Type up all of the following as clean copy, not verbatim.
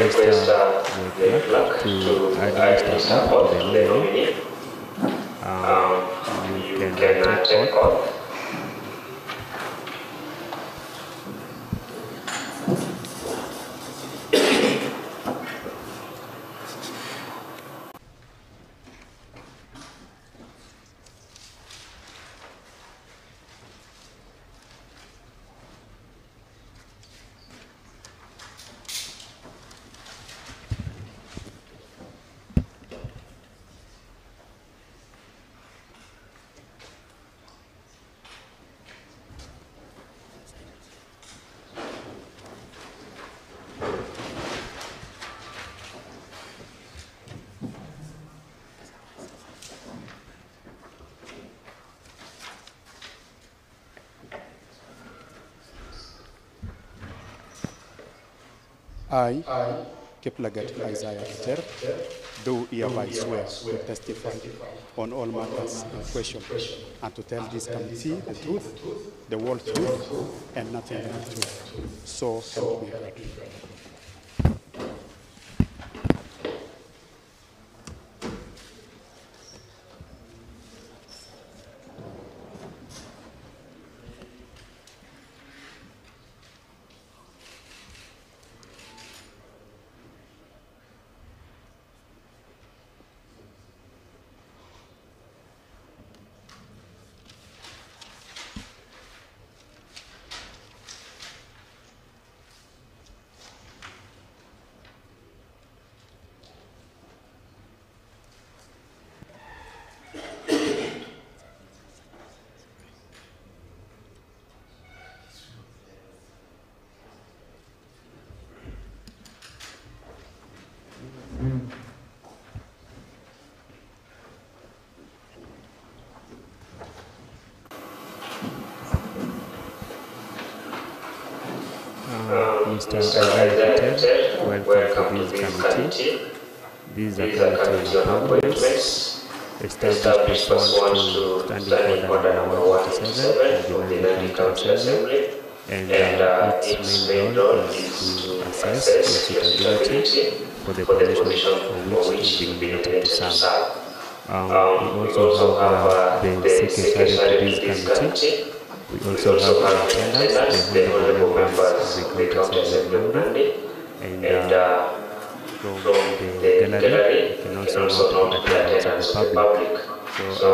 request the clerk to administer oath to the nominee. You can take oath. I, Kiplagat Isaiah Keter, do hereby swear to testify on all matters in question and to tell this committee the truth, the whole truth, and nothing but the truth. So help me God. Mr. Isaiah Keter, welcome to this committee. This is a committee on appointments established pursuant to Standing Order number 147 of the United County Assembly, and its main role is to assess the suitability for the position for which is being elected to serve. We also have the secretary to this committee. We also have in attendance the honorable members of the County Assembly of Monday, and from the gallery, you can also note the attendance of the public. So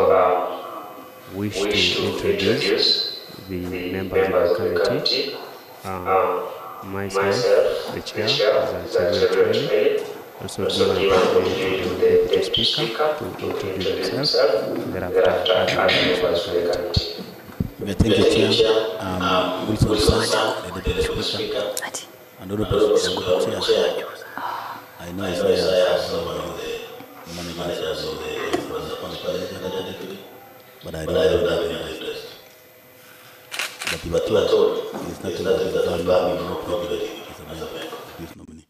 wish to introduce the members of the committee. Myself, the chair, is also given opportunity to the deputy speaker to introduce himself. Thereafter, other members of the committee. Thank you, Chair. Wilson Sang, the Deputy Speaker, and Honorable Chair. I know Isaiah as the managers of the but I don't have any interest. But you were told it's not about the value of property as a member of this nominee.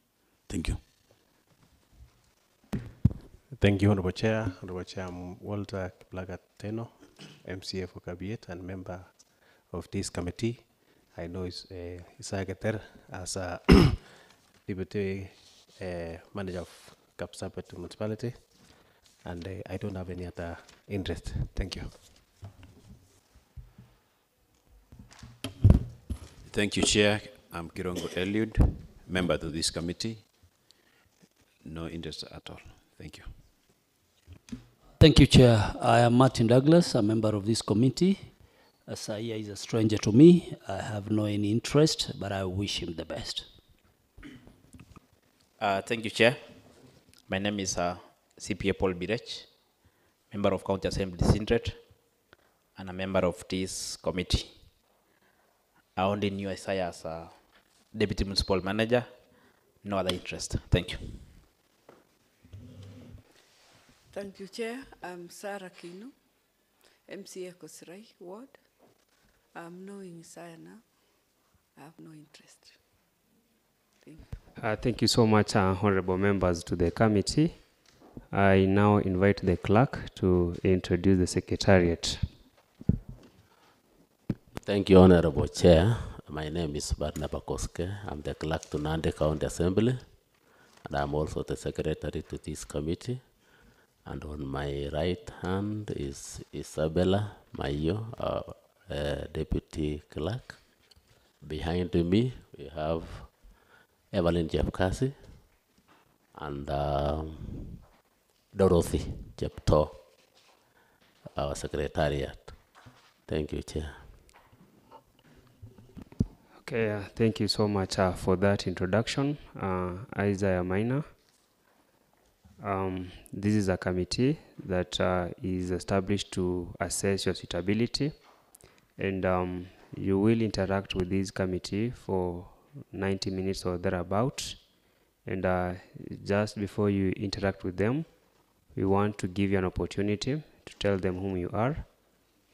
Thank you. Thank you, Honorable Chair. Honorable Chair Walter Kiplagat, MCA for Cabinet and member of this committee. I know Isaiah Keter as a deputy manager of Kapsabet municipality, and I don't have any other interest. Thank you. Thank you, Chair. I'm Kirongo Eliud, member of this committee. No interest at all. Thank you. Thank you, Chair. I am Martin Douglas, a member of this committee. Isaiah is a stranger to me. I have no any interest, but I wish him the best. Thank you, Chair. My name is CPA Paul Birech, member of County Assembly Sindret, and a member of this committee. I only knew Isaiah as a Deputy Municipal Manager, no other interest. Thank you. Thank you, Chair. I'm Sarah Kino, MCA Kosirai Ward. I'm knowing Isaiah now. I have no interest. Thank you. Thank you so much, honorable members to the committee. I now invite the clerk to introduce the secretariat. Thank you, Honorable Chair. My name is Barnaba Koske. I'm the clerk to Nandi County Assembly. and I'm also the secretary to this committee. And on my right hand is Isabella Mayo, our deputy clerk. Behind me, we have Evelyn Jepkasi and Dorothy Jepto, our secretariat. Thank you, Chair. Okay, thank you so much for that introduction, Isaiah Minor. This is a committee that is established to assess your suitability, and you will interact with this committee for 90 minutes or thereabout. And just before you interact with them, we want to give you an opportunity to tell them whom you are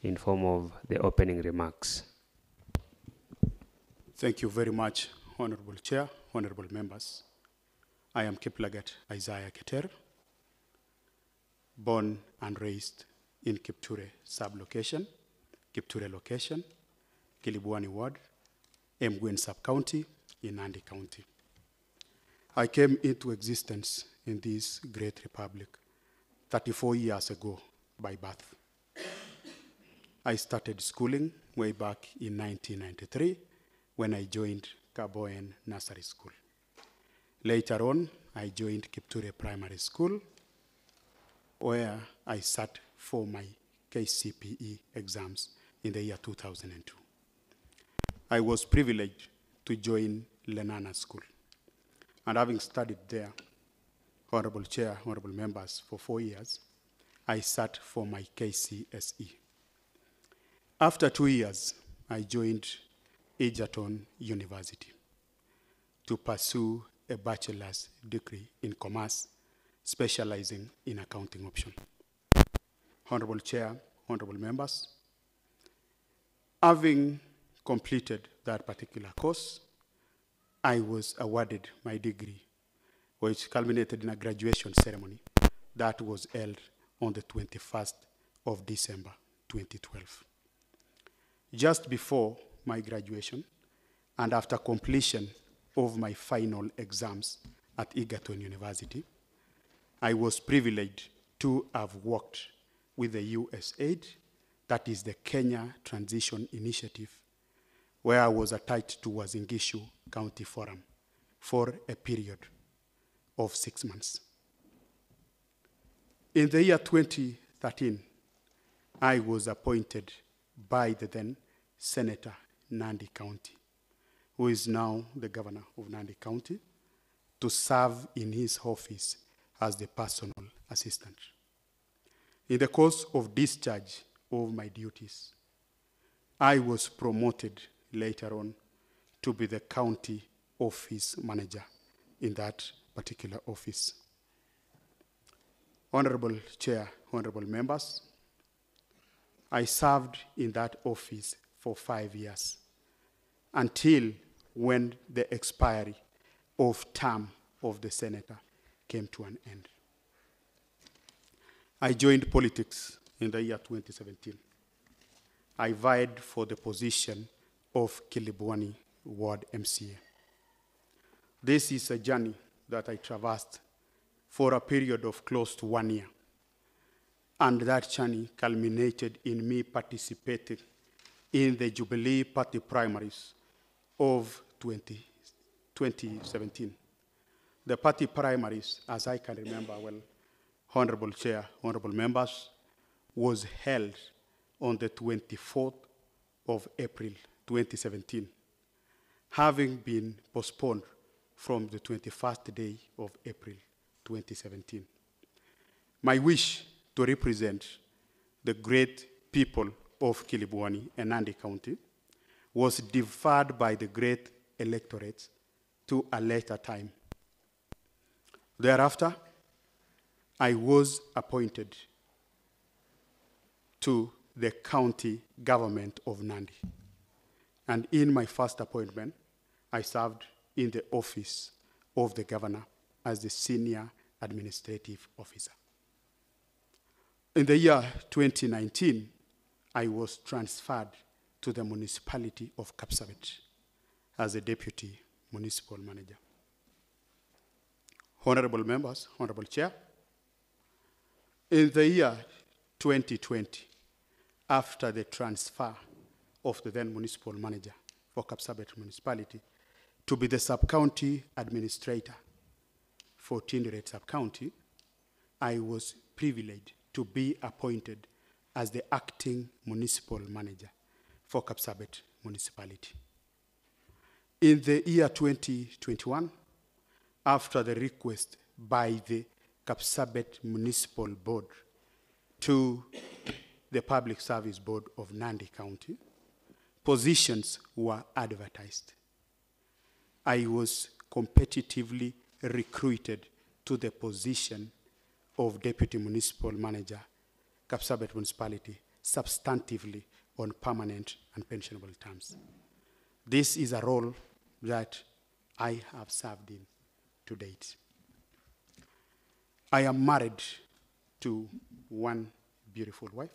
in form of the opening remarks. Thank you very much, Honorable Chair, honorable members. I am Kiplagat Isaiah Keter, born and raised in Kipture sub-location, Kipture location, Kilibwani ward, Mgwen sub-county in Nandi County. I came into existence in this great republic 34 years ago by birth. I started schooling way back in 1993 when I joined Kaboen Nursery School. Later on, I joined Kipture Primary School, where I sat for my KCPE exams in the year 2002. I was privileged to join Lenana School. And having studied there, Honorable Chair, honorable members, for 4 years, I sat for my KCSE. After 2 years, I joined Egerton University to pursue a bachelor's degree in commerce, specializing in accounting option. Honorable Chair, honorable members, having completed that particular course, I was awarded my degree, which culminated in a graduation ceremony that was held on the 21st of December, 2012. Just before my graduation, and after completion of my final exams at Egerton University, I was privileged to have worked with the USAID, that is the Kenya Transition Initiative, where I was attached to Uasin County Forum for a period of 6 months. In the year 2013, I was appointed by the then Senator Nandi County, who is now the governor of Nandi County, to serve in his office as the personal assistant. In the course of discharge of my duties, I was promoted later on to be the county office manager in that particular office. Honorable Chair, honorable members, I served in that office for 5 years until when the expiry of term of the senator came to an end. I joined politics in the year 2017. I vied for the position of Kilibwani Ward MCA. This is a journey that I traversed for a period of close to 1 year. And that journey culminated in me participating in the Jubilee Party primaries of 2017. The party primaries, as I can remember well, Honorable Chair, honorable members, was held on the 24th of April 2017, having been postponed from the 21st day of April 2017. My wish to represent the great people of Kilibwani and Nandi County was deferred by the great electorate to a later time. Thereafter, I was appointed to the county government of Nandi. And in my first appointment, I served in the office of the governor as the senior administrative officer. In the year 2019, I was transferred to the municipality of Kapsabet as a deputy municipal manager. Honorable members, Honorable Chair, in the year 2020, after the transfer of the then municipal manager for Kapsabet municipality to be the sub-county administrator for Tinderet sub-county, I was privileged to be appointed as the acting municipal manager for Kapsabet municipality. In the year 2021, after the request by the Kapsabet Municipal Board to the Public Service Board of Nandi County, positions were advertised. I was competitively recruited to the position of Deputy Municipal Manager, Kapsabet Municipality, substantively on permanent and pensionable terms. This is a role that I have served in to date. I am married to one beautiful wife,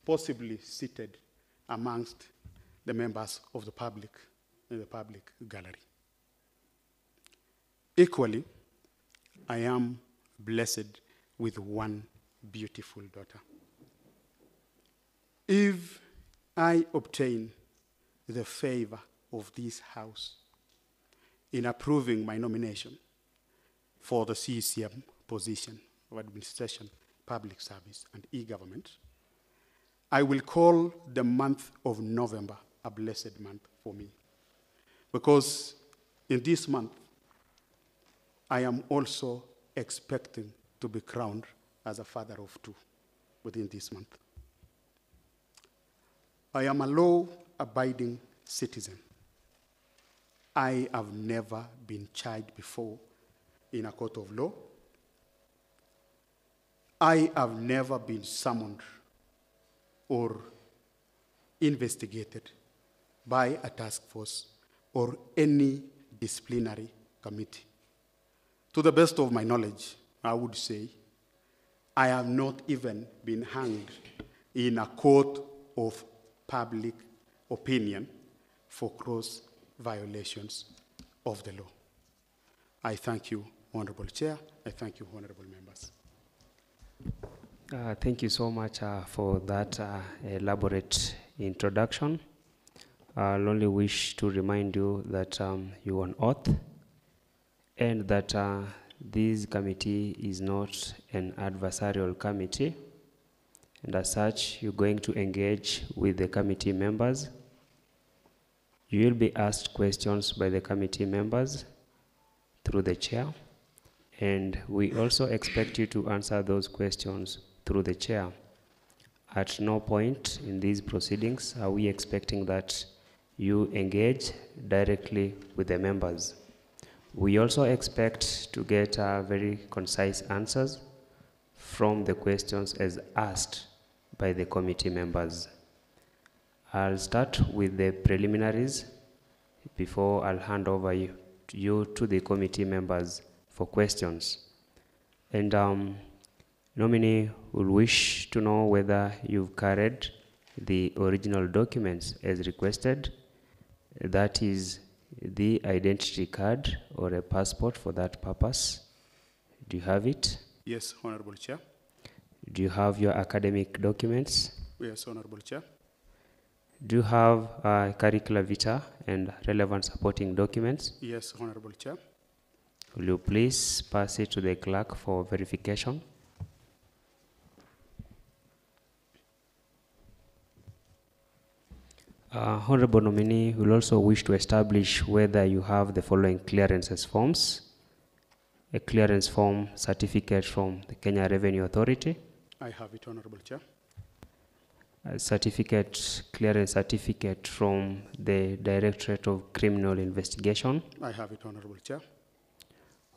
possibly seated amongst the members of the public in the public gallery. Equally, I am blessed with one beautiful daughter. If I obtain the favor of this House in approving my nomination for the CCM position of Administration, Public Service, and E-Government, I will call the month of November a blessed month for me. Because in this month, I am also expecting to be crowned as a father of two within this month. I am a law-abiding citizen. I have never been charged before in a court of law. I have never been summoned or investigated by a task force or any disciplinary committee. To the best of my knowledge, I would say, I have not even been hanged in a court of public opinion for gross violations of the law. I thank you, Honorable Chair. I thank you, Honorable members. Thank you so much for that elaborate introduction. I'll only wish to remind you that you are on oath and that this committee is not an adversarial committee, and as such, you're going to engage with the committee members. You will be asked questions by the committee members through the chair, and we also expect you to answer those questions through the chair. At no point in these proceedings are we expecting that you engage directly with the members. We also expect to get very concise answers from the questions as asked by the committee members. I'll start with the preliminaries before I'll hand over you to the committee members for questions. And nominee will wish to know whether you've carried the original documents as requested, that is the identity card or a passport for that purpose. Do you have it? Yes, Honorable Chair. Do you have your academic documents? Yes, Honorable Chair. Do you have curricular vitae and relevant supporting documents? Yes, Honorable Chair. Will you please pass it to the clerk for verification? Honorable nominee will also wish to establish whether you have the following clearances forms: a clearance form certificate from the Kenya Revenue Authority. I have it, Honorable Chair. A clearance certificate from the Directorate of Criminal Investigation. I have it, Honorable Chair.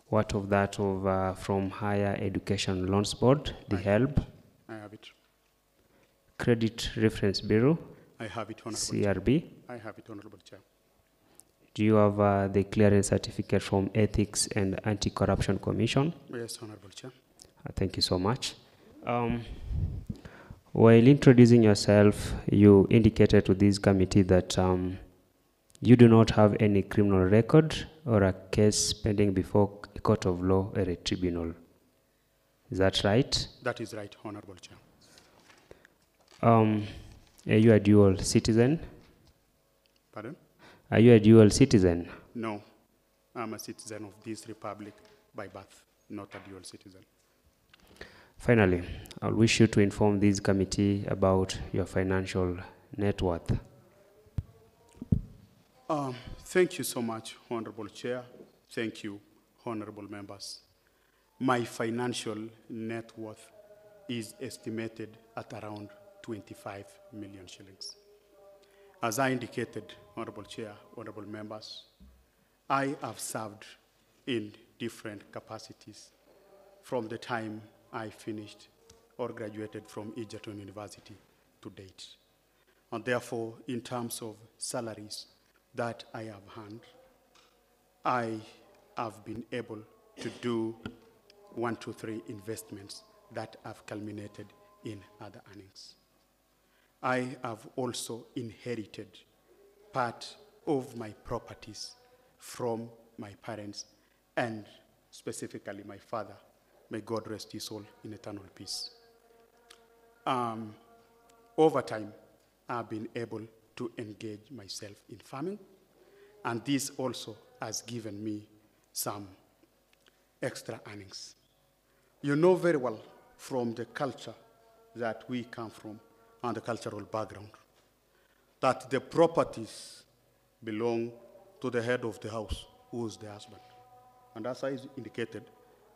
What of that from Higher Education Loans Board, the HELB? I have it. Credit Reference Bureau, I have it, Honorable CRB. Chair. I have it, Honorable Chair. Do you have the clearance certificate from Ethics and Anti-Corruption Commission? Yes, Honorable Chair. Thank you so much. While introducing yourself, you indicated to this committee that You do not have any criminal record or a case pending before a court of law or a tribunal. Is that right? That is right, Honorable Chair. Are you a dual citizen? Pardon? Are you a dual citizen? No, I'm a citizen of this republic by birth, not a dual citizen. Finally, I wish you to inform this committee about your financial net worth. Thank you so much, Honorable Chair. Thank you, honorable members. My financial net worth is estimated at around 25 million shillings. As I indicated, Honorable Chair, honorable members, I have served in different capacities from the time I finished or graduated from Egerton University to date. And therefore, in terms of salaries that I have earned, I have been able to do 1, 2, 3 investments that have culminated in other earnings. I have also inherited part of my properties from my parents and specifically my father. May God rest his soul in eternal peace. Over time, I've been able to engage myself in farming, and this also has given me some extra earnings. You know very well from the culture that we come from and the cultural background that the properties belong to the head of the house, who is the husband. And as I indicated,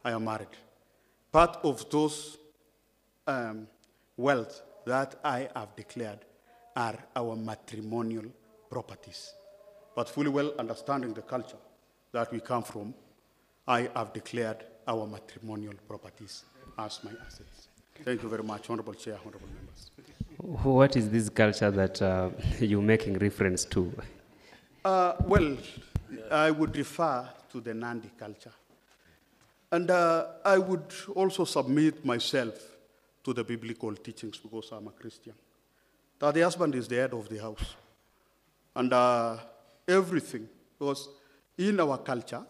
I am married. Part of those wealth that I have declared are our matrimonial properties. But fully well understanding the culture that we come from, I have declared our matrimonial properties as my assets. Thank you very much, Honorable Chair, honorable members. What is this culture that you're making reference to? Well, I would refer to the Nandi culture. And I would also submit myself to the biblical teachings because I'm a Christian. That the husband is the head of the house. And everything, because in our culture,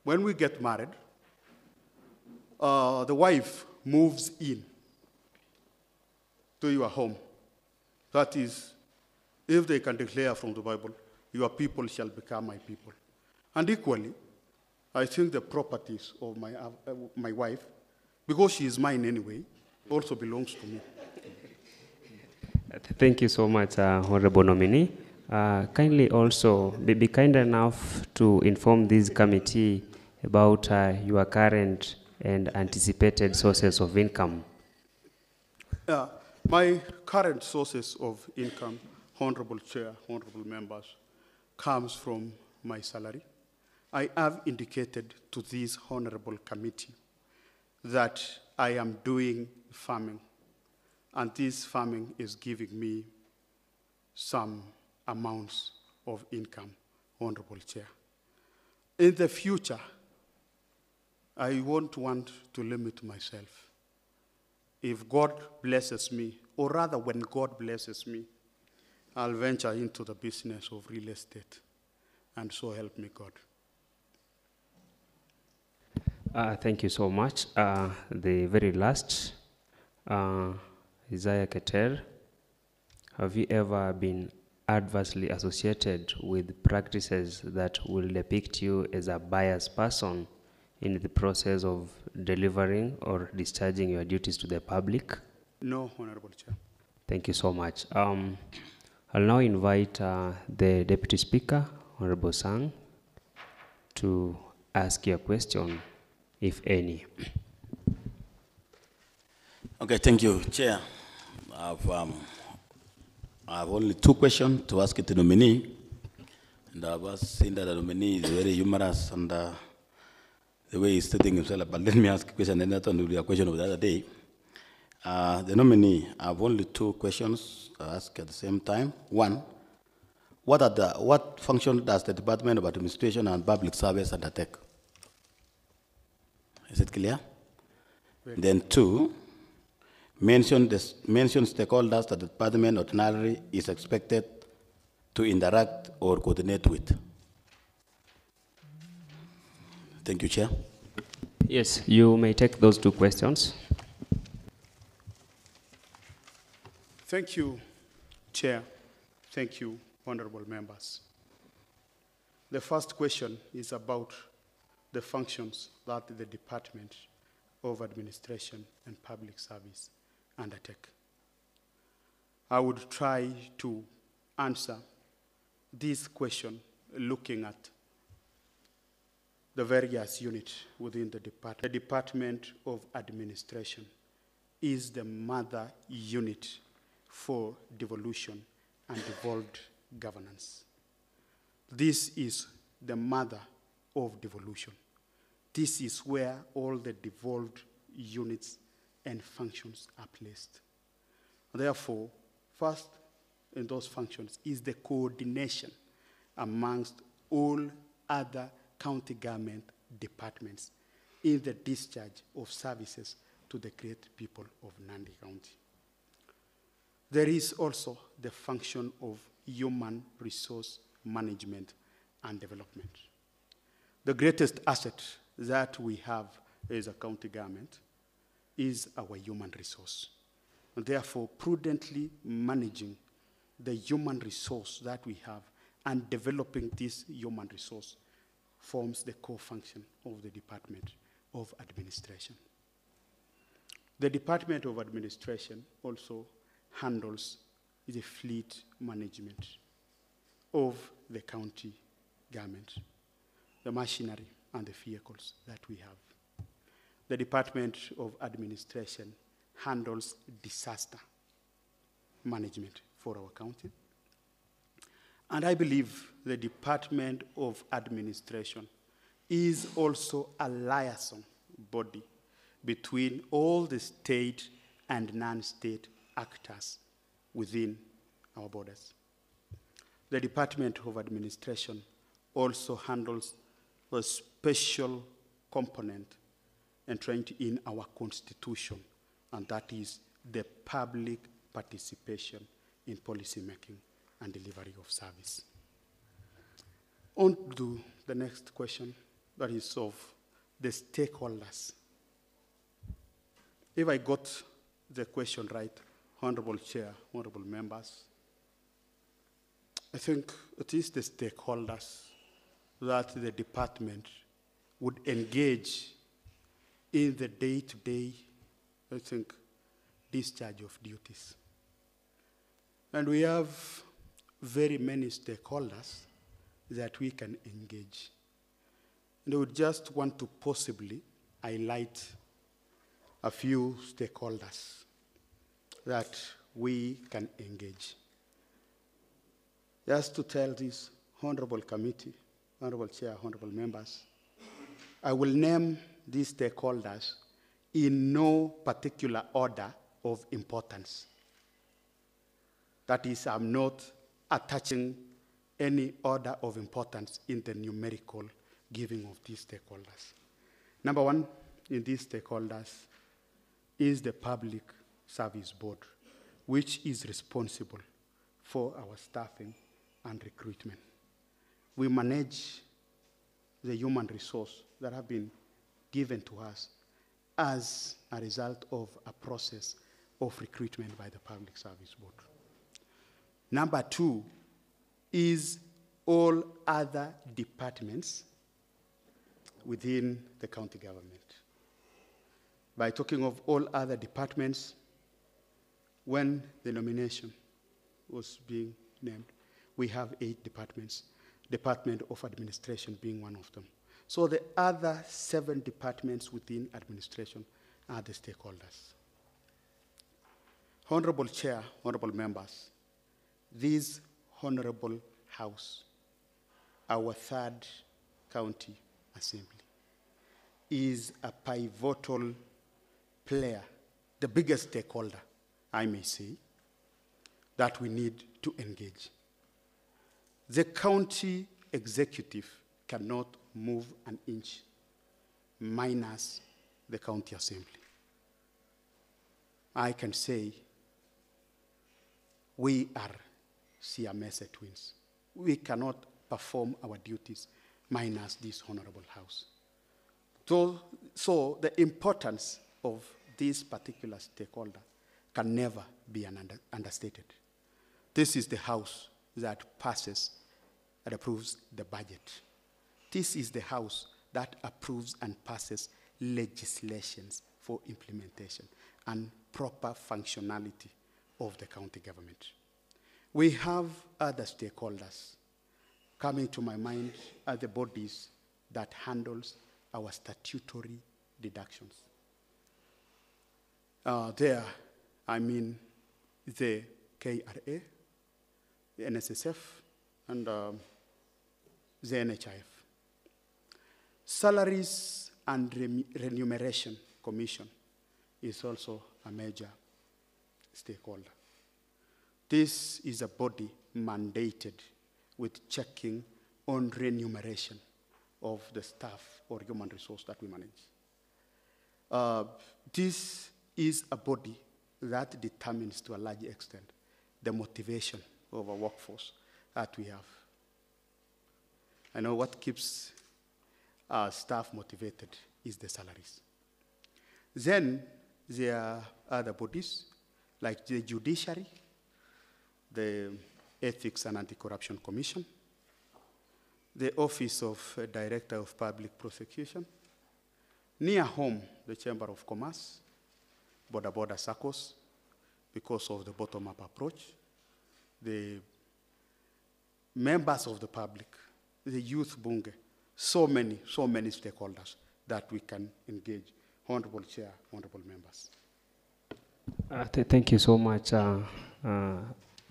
when we get married, the wife moves in to your home. That is, if they can declare from the Bible, your people shall become my people. And equally, I think the properties of my wife, because she is mine anyway, also belongs to me. Thank you so much, Honorable Nominee. Kindly also be kind enough to inform this committee about your current and anticipated sources of income. My current sources of income, Honorable Chair, honorable members, comes from my salary. I have indicated to this honorable committee that I am doing farming, and this farming is giving me some amounts of income, Honorable Chair. In the future, I won't want to limit myself. If God blesses me, or rather when God blesses me, I'll venture into the business of real estate, and so help me God. Thank you so much. The very last, Isaiah Keter, have you ever been adversely associated with practices that will depict you as a biased person in the process of delivering or discharging your duties to the public? No, Honorable Chair. Thank you so much. I'll now invite the Deputy Speaker, Honorable Sang, to ask your question, if any. Okay, thank you, Chair. I have only 2 questions to ask the nominee. And I was saying that the nominee is very humorous and the way he's stating himself. But let me ask a question, and that one will be a question of the other day. The nominee, I have only 2 questions to ask at the same time. One, what function does the Department of Administration and Public Service undertake? Is it clear? Then 2, mention stakeholders that the department ordinarily is expected to interact or coordinate with. Thank you, Chair. Yes, you may take those two questions. Thank you, Chair. Thank you, honorable members. The first question is about the functions that the Department of Administration and Public Service undertake. I would try to answer this question looking at the various units within the department. The Department of Administration is the mother unit for devolution and devolved governance. This is the mother of devolution. This is where all the devolved units and functions are placed. Therefore, first in those functions is the coordination amongst all other county government departments in the discharge of services to the great people of Nandi County. There is also the function of human resource management and development. The greatest asset that we have as a county government is our human resource. And therefore, prudently managing the human resource that we have and developing this human resource forms the core function of the Department of Administration. The Department of Administration also handles the fleet management of the county government, the machinery and the vehicles that we have. The Department of Administration handles disaster management for our county. And I believe the Department of Administration is also a liaison body between all the state and non-state actors within our borders. The Department of Administration also handles a special component enshrined in our Constitution, and that is the public participation in policy making and delivery of service. On to the next question, that is of the stakeholders. If I got the question right, Honorable Chair, honorable members, I think it is the stakeholders that the department would engage in the day-to-day, I think, discharge of duties. And we have very many stakeholders that we can engage. And I would just want to possibly highlight a few stakeholders that we can engage. Just to tell this honorable committee, honorable chair, honorable members, I will name these stakeholders in no particular order of importance. That is, I'm not attaching any order of importance in the numerical giving of these stakeholders. Number one in these stakeholders is the Public Service Board, which is responsible for our staffing and recruitment. We manage the human resource that have been given to us as a result of a process of recruitment by the Public Service Board. Number two is all other departments within the county government. By talking of all other departments, when the nomination was being named, we have 8 departments, Department of Administration being one of them. So the other 7 departments within administration are the stakeholders. Honorable Chair, honorable members, this honorable House, our 3rd county assembly, is a pivotal player, the biggest stakeholder, I may say, that we need to engage. The county executive cannot move an inch minus the county assembly. I can say we are Siamese twins. we cannot perform our duties minus this honorable house. So the importance of this particular stakeholder can never be understated. This is the house that passes and approves the budget. This is the house that approves and passes legislations for implementation and proper functionality of the county government. We have other stakeholders. Coming to my mind are the bodies that handles our statutory deductions. There, I mean the KRA, the NSSF, and the NHIF. Salaries and Remuneration Commission is also a major stakeholder. This is a body mandated with checking on remuneration of the staff or human resource that we manage. This is a body that determines to a large extent the motivation of a workforce that we have. I know what keeps our staff motivated is the salaries. Then there are other bodies like the judiciary, the Ethics and Anti-Corruption Commission, the Office of Director of Public Prosecution, near home, the Chamber of Commerce, border circles, because of the bottom-up approach, the members of the public, the youth bunge, so many stakeholders that we can engage. Honorable Chair, honorable members. Thank you so much,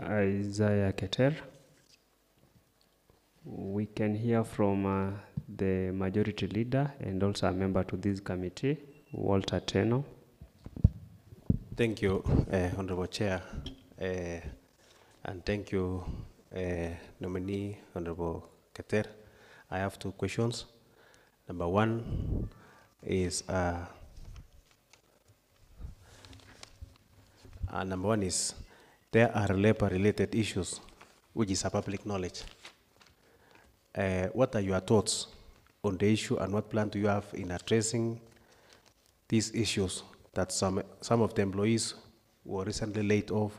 Isaiah Keter. We can hear from the majority leader and also a member to this committee, Walter Teno. Thank you, Honorable Chair, and thank you, nominee, Honorable Keter. I have two questions. Number one is, there are labor-related issues, which is a public knowledge. What are your thoughts on the issue, and what plan do you have in addressing these issues that some of the employees were recently laid off?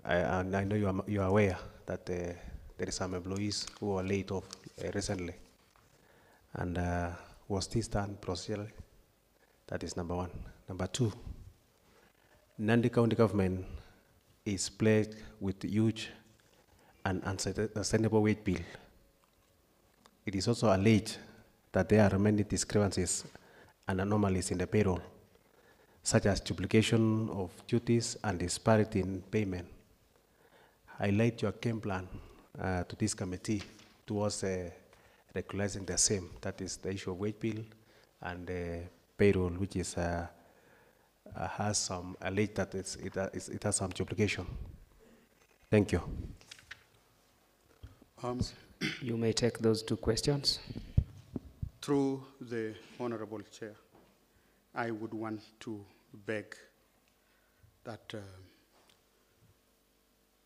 And I know you are aware that there is some employees who were laid off recently. And was this done procedurally? That is number one. Number two, Nandi County government is plagued with huge and unsustainable wage bill. It is also alleged that there are many discrepancies and anomalies in the payroll, such as duplication of duties and disparity in payment. Highlight your game plan to this committee towards regularizing the same. That is the issue of wage bill and payroll, which is has some alleged that it has some duplication. Thank you. You may take those two questions. Through the Honorable Chair, I would want to beg that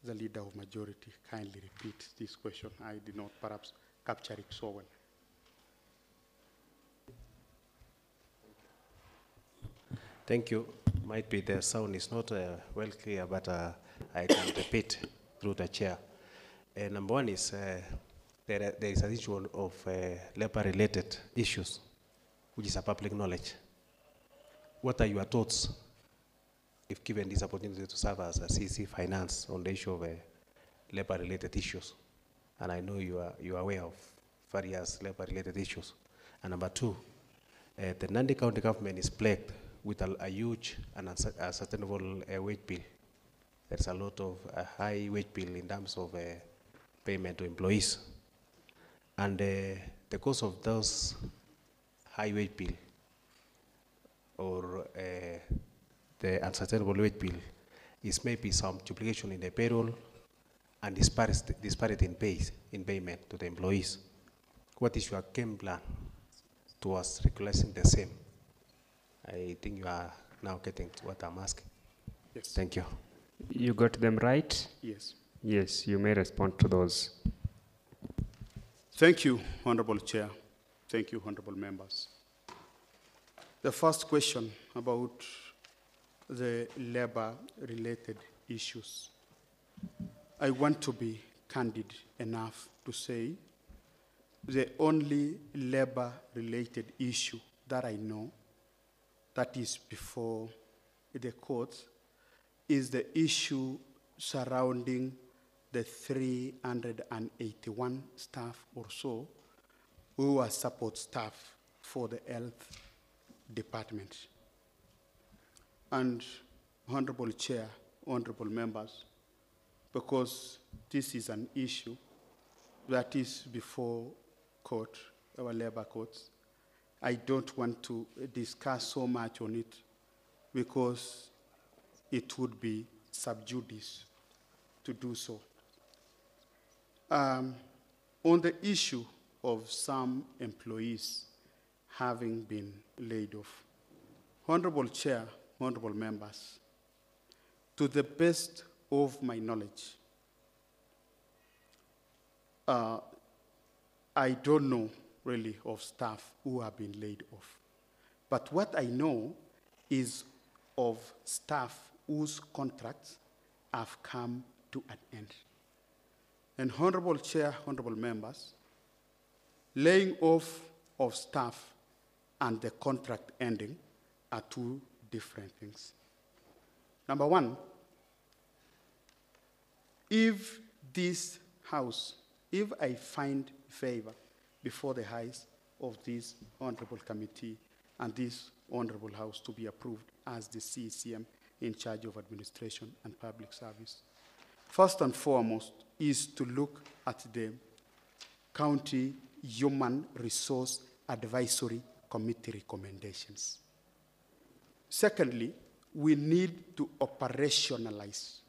the Leader of Majority kindly repeat this question. I did not perhaps capture it so well. Thank you. Might be the sound is not well clear, but I can repeat through the chair. Number one is there is an issue of labor-related issues, which is a public knowledge. What are your thoughts, if given this opportunity to serve as a CC Finance, on the issue of labor-related issues? And I know you are aware of various labor-related issues. And number two, the Nandi County government is plagued with a huge and unsustainable wage bill. There's a lot of high wage bill in terms of payment to employees. And the cause of those high wage bill or the unsustainable wage bill is maybe some duplication in the payroll and disparity in payment to the employees. What is your game plan towards regularizing the same? I think you are now getting to what I'm asking. Yes. Thank you. You got them right? Yes. Yes, you may respond to those. Thank you, Honorable Chair. Thank you, honorable members. The first question about the labor-related issues. I want to be candid enough to say the only labor-related issue that I know that is before the courts is the issue surrounding the 381 staff or so who are support staff for the health department. And Honorable Chair, honorable members, because this is an issue that is before court, our labor courts, I don't want to discuss so much on it because it would be sub judice to do so. On the issue of some employees having been laid off, Honorable Chair, honorable members, to the best of my knowledge, I don't know really of staff who have been laid off. But what I know is of staff whose contracts have come to an end. And Honorable Chair, honorable members, laying off of staff and the contract ending are two different things. Number one, if this House, if I find favor before the eyes of this honorable committee and this honorable House to be approved as the CCM in charge of administration and public service, first and foremost is to look at the County Human Resource Advisory Committee recommendations. Secondly, we need to operationalize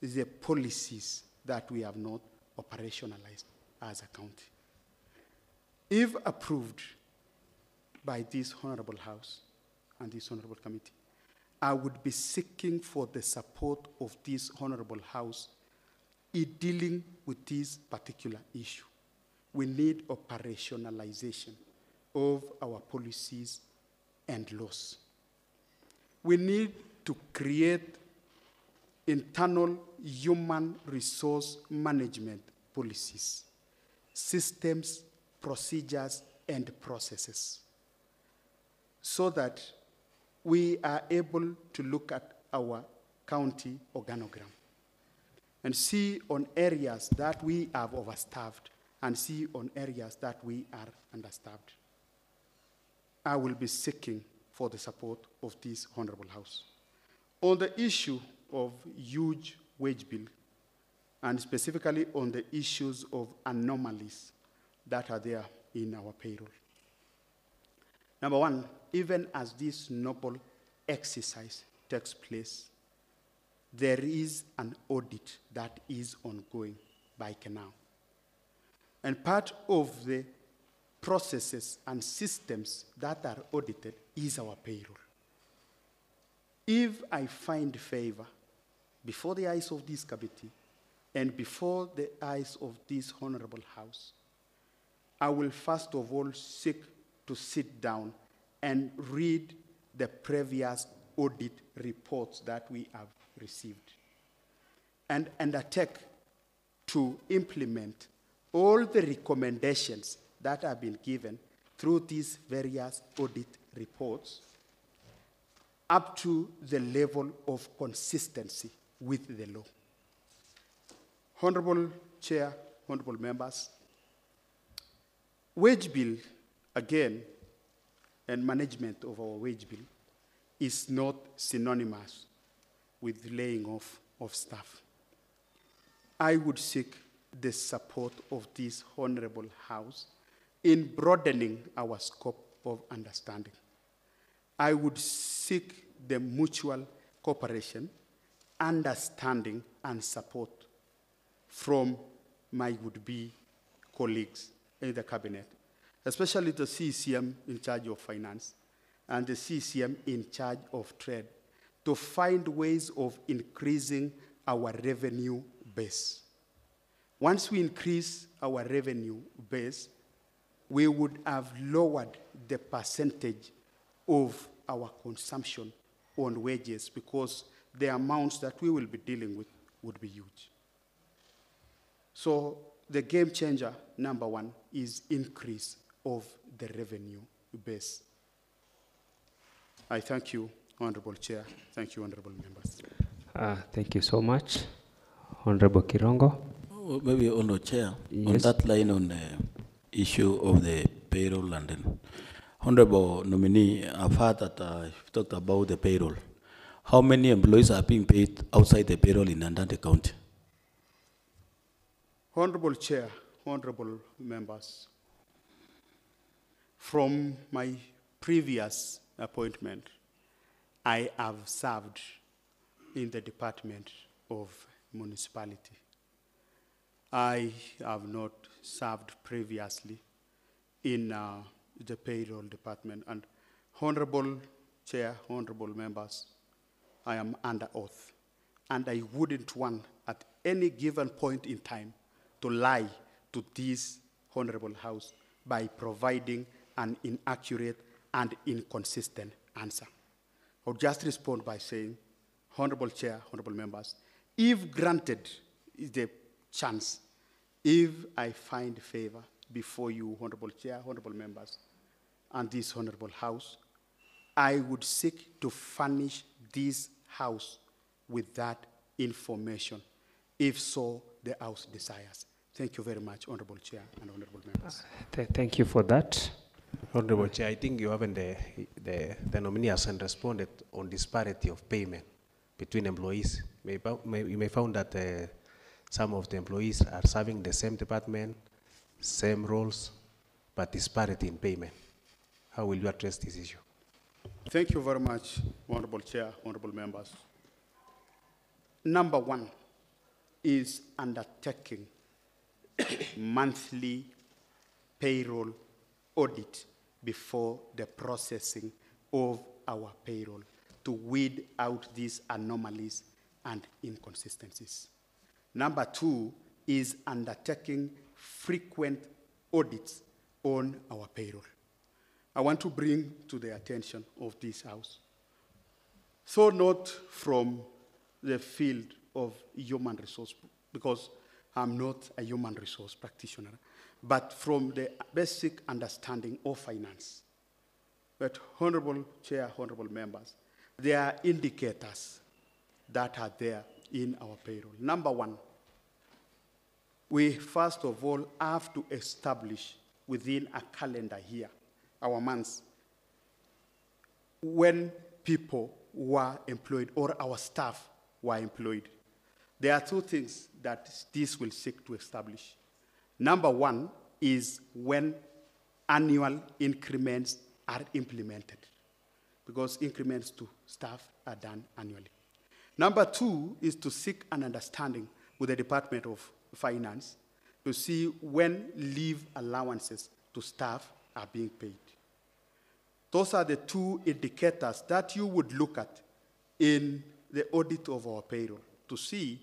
the policies that we have not operationalized as a county. If approved by this honorable House and this honorable committee, I would be seeking for the support of this honorable House in dealing with this particular issue. We need operationalization of our policies and laws. We need to create internal human resource management policies, systems, procedures, and processes, so that we are able to look at our county organogram and see on areas that we have overstaffed and see on areas that we are understaffed. I will be seeking for the support of this honorable House. On the issue of huge wage bill, and specifically on the issues of anomalies that are there in our payroll. Number one, even as this noble exercise takes place, there is an audit that is ongoing by Canal. And part of the processes and systems that are audited is our payroll. If I find favor before the eyes of this committee and before the eyes of this honorable House, I will first of all seek to sit down and read the previous audit reports that we have received and undertake to implement all the recommendations that have been given through these various audit reports up to the level of consistency with the law. Honorable Chair, honorable members, wage bill, again, and management of our wage bill is not synonymous with laying off of staff. I would seek the support of this honorable House in broadening our scope of understanding. I would seek the mutual cooperation, understanding, and support from my would-be colleagues in the cabinet, especially the CCM in charge of finance and the CCM in charge of trade, to find ways of increasing our revenue base. Once we increase our revenue base, we would have lowered the percentage of our consumption on wages because the amounts that we will be dealing with would be huge. So the game changer, number one, is increase of the revenue base. I thank you, Honorable Chair. Thank you, Honorable Members. Thank you so much, Honorable Kirongo. Oh, maybe, Honorable Chair, Yes. on that line on the issue of the payroll and then, Honorable nominee, I've heard that you've talked about the payroll. How many employees are being paid outside the payroll in Andante County? Honorable Chair, Honorable Members, from my previous appointment, I have served in the Department of Municipality. I have not served previously in the payroll department. And Honorable Chair, Honorable Members, I am under oath. And I wouldn't want at any given point in time to lie to this Honorable House by providing an inaccurate and inconsistent answer. I'll just respond by saying, Honorable Chair, Honorable Members, if granted the chance, if I find favor before you, Honorable Chair, Honorable Members, and this Honorable House, I would seek to furnish this House with that information, if so the House desires. Thank you very much, Honorable Chair and Honorable Members. Thank you for that. Honorable Chair, I think you haven't, the nominee hasn't responded on disparity of payment between employees. You may found that some of the employees are serving the same department, same roles, but disparity in payment. How will you address this issue? Thank you very much, Honorable Chair, Honorable Members. Number one is undertaking monthly payroll audit before the processing of our payroll to weed out these anomalies and inconsistencies. Number two is undertaking frequent audits on our payroll. I want to bring to the attention of this House, so not from the field of human resource, because I'm not a human resource practitioner, but from the basic understanding of finance. But Honorable Chair, Honorable Members, there are indicators that are there in our payroll. Number one, we first of all have to establish within a calendar year, our months, when people were employed or our staff were employed. There are two things that this will seek to establish. Number one is when annual increments are implemented, because increments to staff are done annually. Number two is to seek an understanding with the Department of Finance to see when leave allowances to staff are being paid. Those are the two indicators that you would look at in the audit of our payroll to see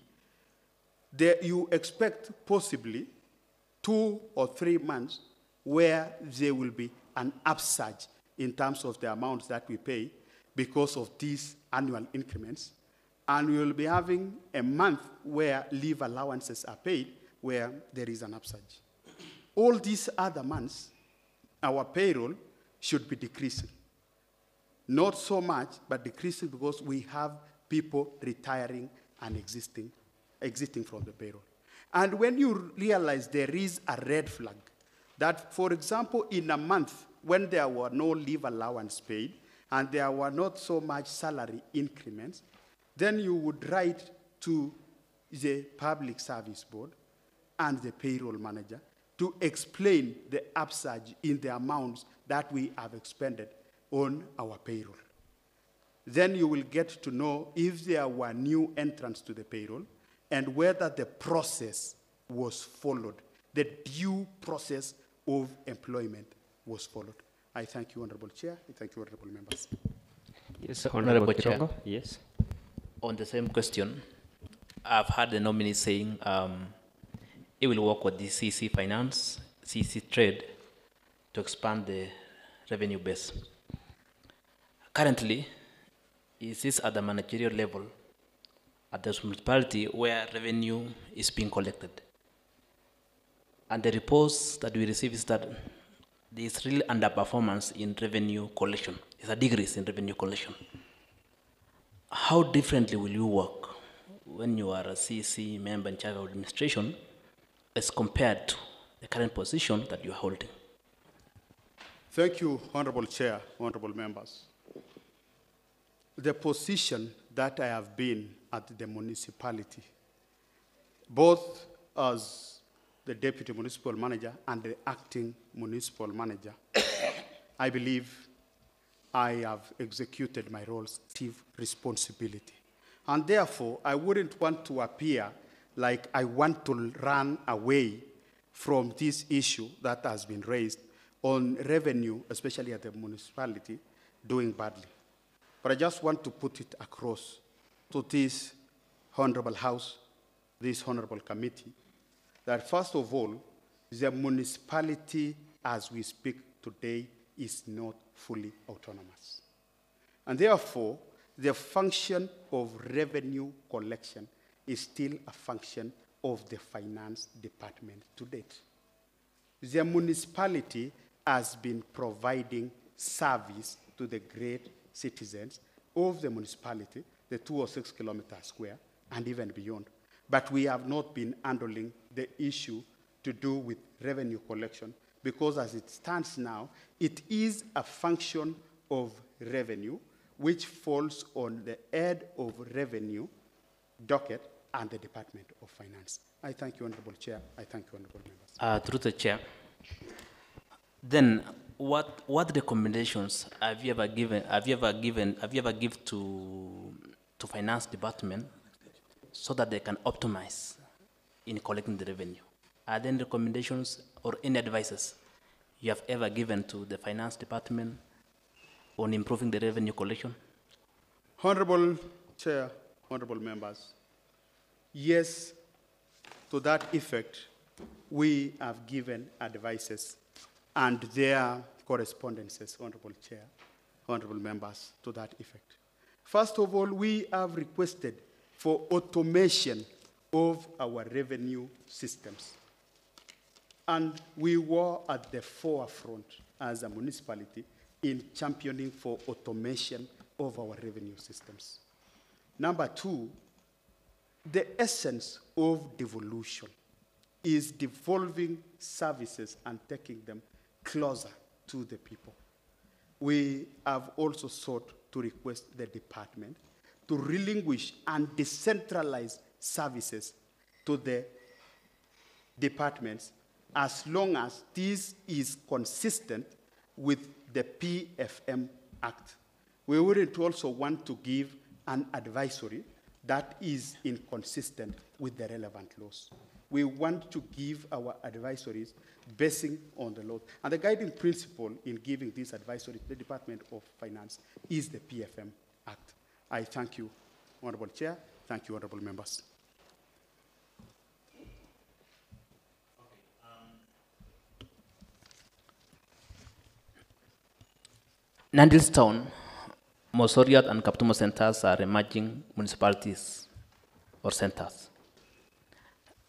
that you expect possibly 2 or 3 months where there will be an upsurge in terms of the amounts that we pay because of these annual increments. And we will be having a month where leave allowances are paid where there is an upsurge. All these other months, our payroll should be decreasing. Not so much, but decreasing because we have people retiring and exiting from the payroll. And when you realize there is a red flag, that, for example, in a month when there were no leave allowance paid and there were not so much salary increments, then you would write to the Public Service Board and the payroll manager to explain the upsurge in the amounts that we have expended on our payroll. Then you will get to know if there were new entrants to the payroll and whether the process was followed, the due process of employment was followed. I thank you, Honorable Chair. I thank you, Honorable Members. Yes, Honorable Chair. Kirongo. Yes. On the same question, I've heard the nominee saying he will work with the CC Finance, CC Trade to expand the revenue base. Currently, is this at the managerial level at the municipality where revenue is being collected? And the reports that we receive is that there is really underperformance in revenue collection. There's a decrease in revenue collection. How differently will you work when you are a CC member in charge of administration as compared to the current position that you are holding? Thank you, Honorable Chair, honorable members. The position that I have been at the municipality, both as the Deputy Municipal Manager and the Acting Municipal Manager, I believe I have executed my roles with responsibility. And therefore, I wouldn't want to appear like I want to run away from this issue that has been raised on revenue, especially at the municipality, doing badly. But I just want to put it across to this Honorable House, this Honorable Committee, that first of all, the municipality as we speak today is not fully autonomous. And therefore, the function of revenue collection is still a function of the finance department to date. The municipality has been providing service to the great citizens of the municipality, the 206 kilometers square, and even beyond. But we have not been handling the issue to do with revenue collection because as it stands now, it is a function of revenue which falls on the head of revenue docket and the Department of Finance. I thank you, Honorable Chair. I thank you, Honorable Members. Through the Chair, then what recommendations have you ever given to Finance Department so that they can optimize in collecting the revenue? Are there any recommendations or any advices you have ever given to the Finance Department on improving the revenue collection? Honorable Chair, honorable members, yes, to that effect, we have given advices and their correspondences, Honorable Chair, honorable members, to that effect. First of all, we have requested for automation of our revenue systems. And we were at the forefront as a municipality in championing for automation of our revenue systems. Number two, the essence of devolution is devolving services and taking them closer to the people. We have also sought to request the department to relinquish and decentralize services to the departments as long as this is consistent with the PFM Act. We wouldn't also want to give an advisory that is inconsistent with the relevant laws. We want to give our advisories basing on the law. And the guiding principle in giving this advisory to the Department of Finance is the PFM Act. I thank you, Honorable Chair. Thank you, honorable members. Nandilstown, Mosoriat, and Kaptumo centers are emerging municipalities or centers.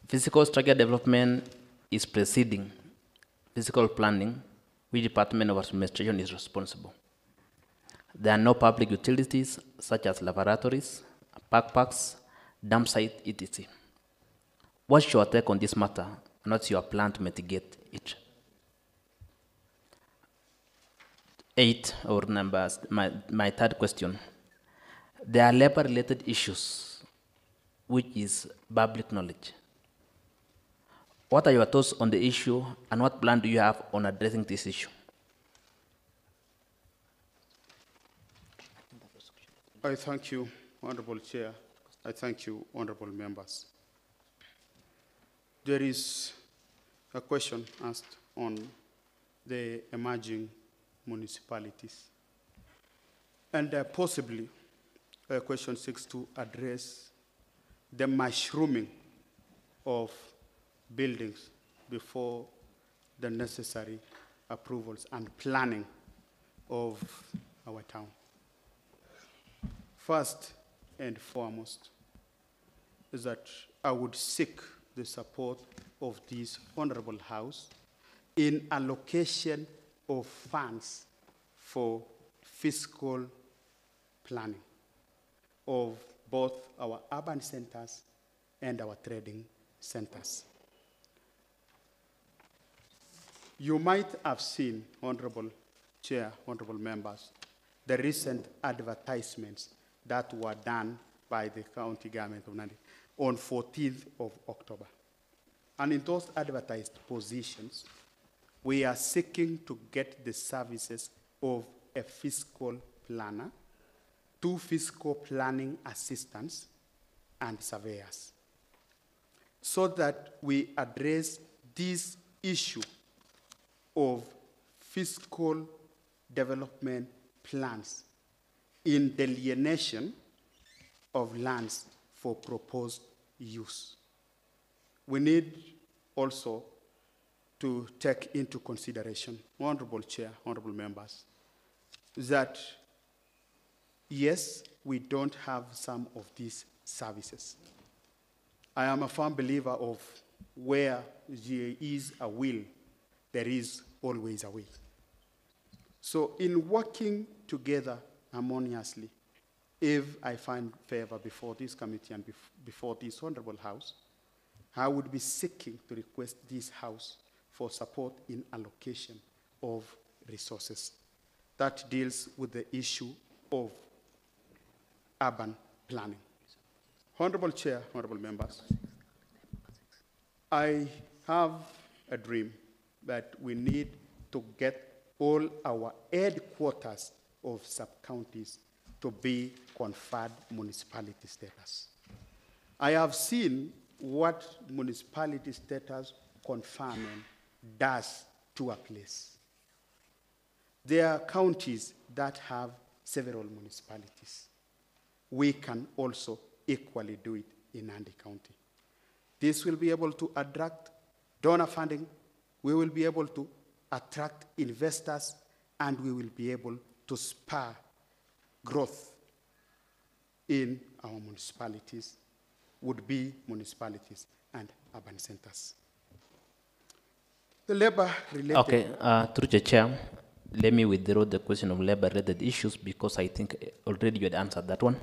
Physical structure development is preceding physical planning, which Department of Administration is responsible. There are no public utilities such as laboratories, parks, dump site, etc. What's your take on this matter, and what's your plan to mitigate it? 8, or numbers, my third question. There are labor-related issues, which is public knowledge. What are your thoughts on the issue, and what plan do you have on addressing this issue? I thank you, Honorable Chair. I thank you, honorable members. There is a question asked on the emerging municipalities. And possibly, question seeks to address the mushrooming of buildings before the necessary approvals and planning of our town. First and foremost is that I would seek the support of this Honorable House in allocation of funds for fiscal planning of both our urban centers and our trading centers. You might have seen, Honorable Chair, Honorable Members, the recent advertisements that were done by the county government of Nandi on 14th of October. And in those advertised positions, we are seeking to get the services of a fiscal planner, 2 fiscal planning assistants, and surveyors, so that we address this issue of fiscal development plans in delineation of lands for proposed use. We need also to take into consideration, Honorable Chair, Honorable Members, that yes, we don't have some of these services. I am a firm believer of where there is a will, there is always a way. So in working together harmoniously, if I find favor before this committee and before this Honorable House, I would be seeking to request this House for support in allocation of resources that deals with the issue of urban planning. Honorable Chair, Honorable Members, I have a dream that we need to get all our headquarters of sub-counties to be conferred municipality status. I have seen what municipality status conferment does to a place. There are counties that have several municipalities. We can also equally do it in Nandi County. This will be able to attract donor funding, we will be able to attract investors, and we will be able to spur growth in our municipalities, would-be municipalities and urban centers. The labor-related... Okay, through the chair, let me withdraw the question of labor-related issues because I think already you had answered that one.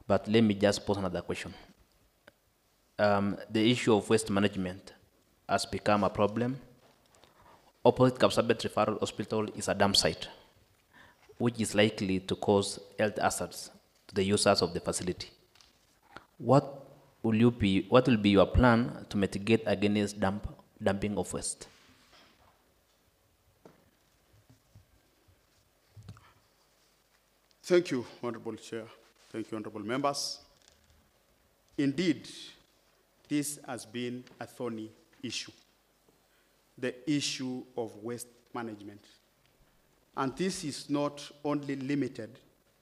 But let me just pose another question. The issue of waste management has become a problem. Opposite Kapsabet Referral Hospital is a dump site, which is likely to cause health hazards to the users of the facility. What will be your plan to mitigate against dumping of waste? Thank you, Honorable Chair. Thank you, Honorable Members. Indeed, this has been a thorny issue, the issue of waste management. And this is not only limited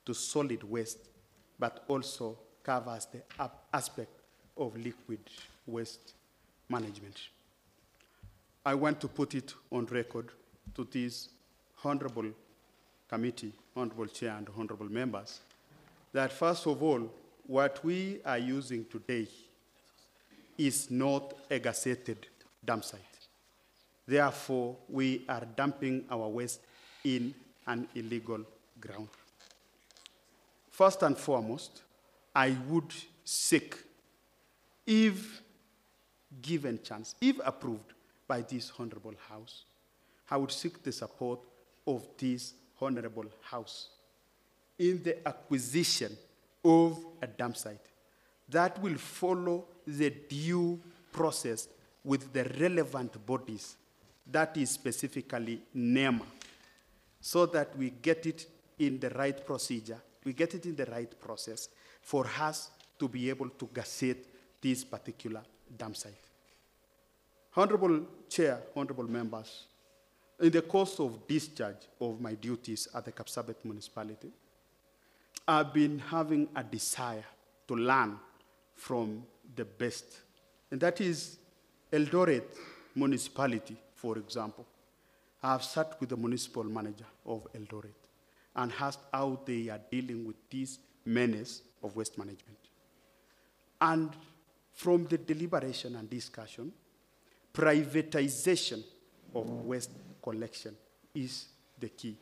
to solid waste, but also covers the aspect of liquid waste management. I want to put it on record to this honorable committee, honorable chair and honorable members, that first of all, what we are using today is not a gazetted dump site. Therefore, we are dumping our waste in an illegal ground. First and foremost, I would seek, if given chance, if approved by this honorable house, I would seek the support of this honorable house in the acquisition of a dump site that will follow the due process with the relevant bodies, that is specifically NEMA, so that we get it in the right procedure, we get it in the right process for us to be able to gazette this particular dump site. Honorable Chair, honorable members, in the course of discharge of my duties at the Kapsabet municipality, I've been having a desire to learn from the best. And that is Eldoret municipality, for example. I have sat with the municipal manager of Eldoret and asked how they are dealing with this menace of waste management. And from the deliberation and discussion, privatization of waste collection is the key.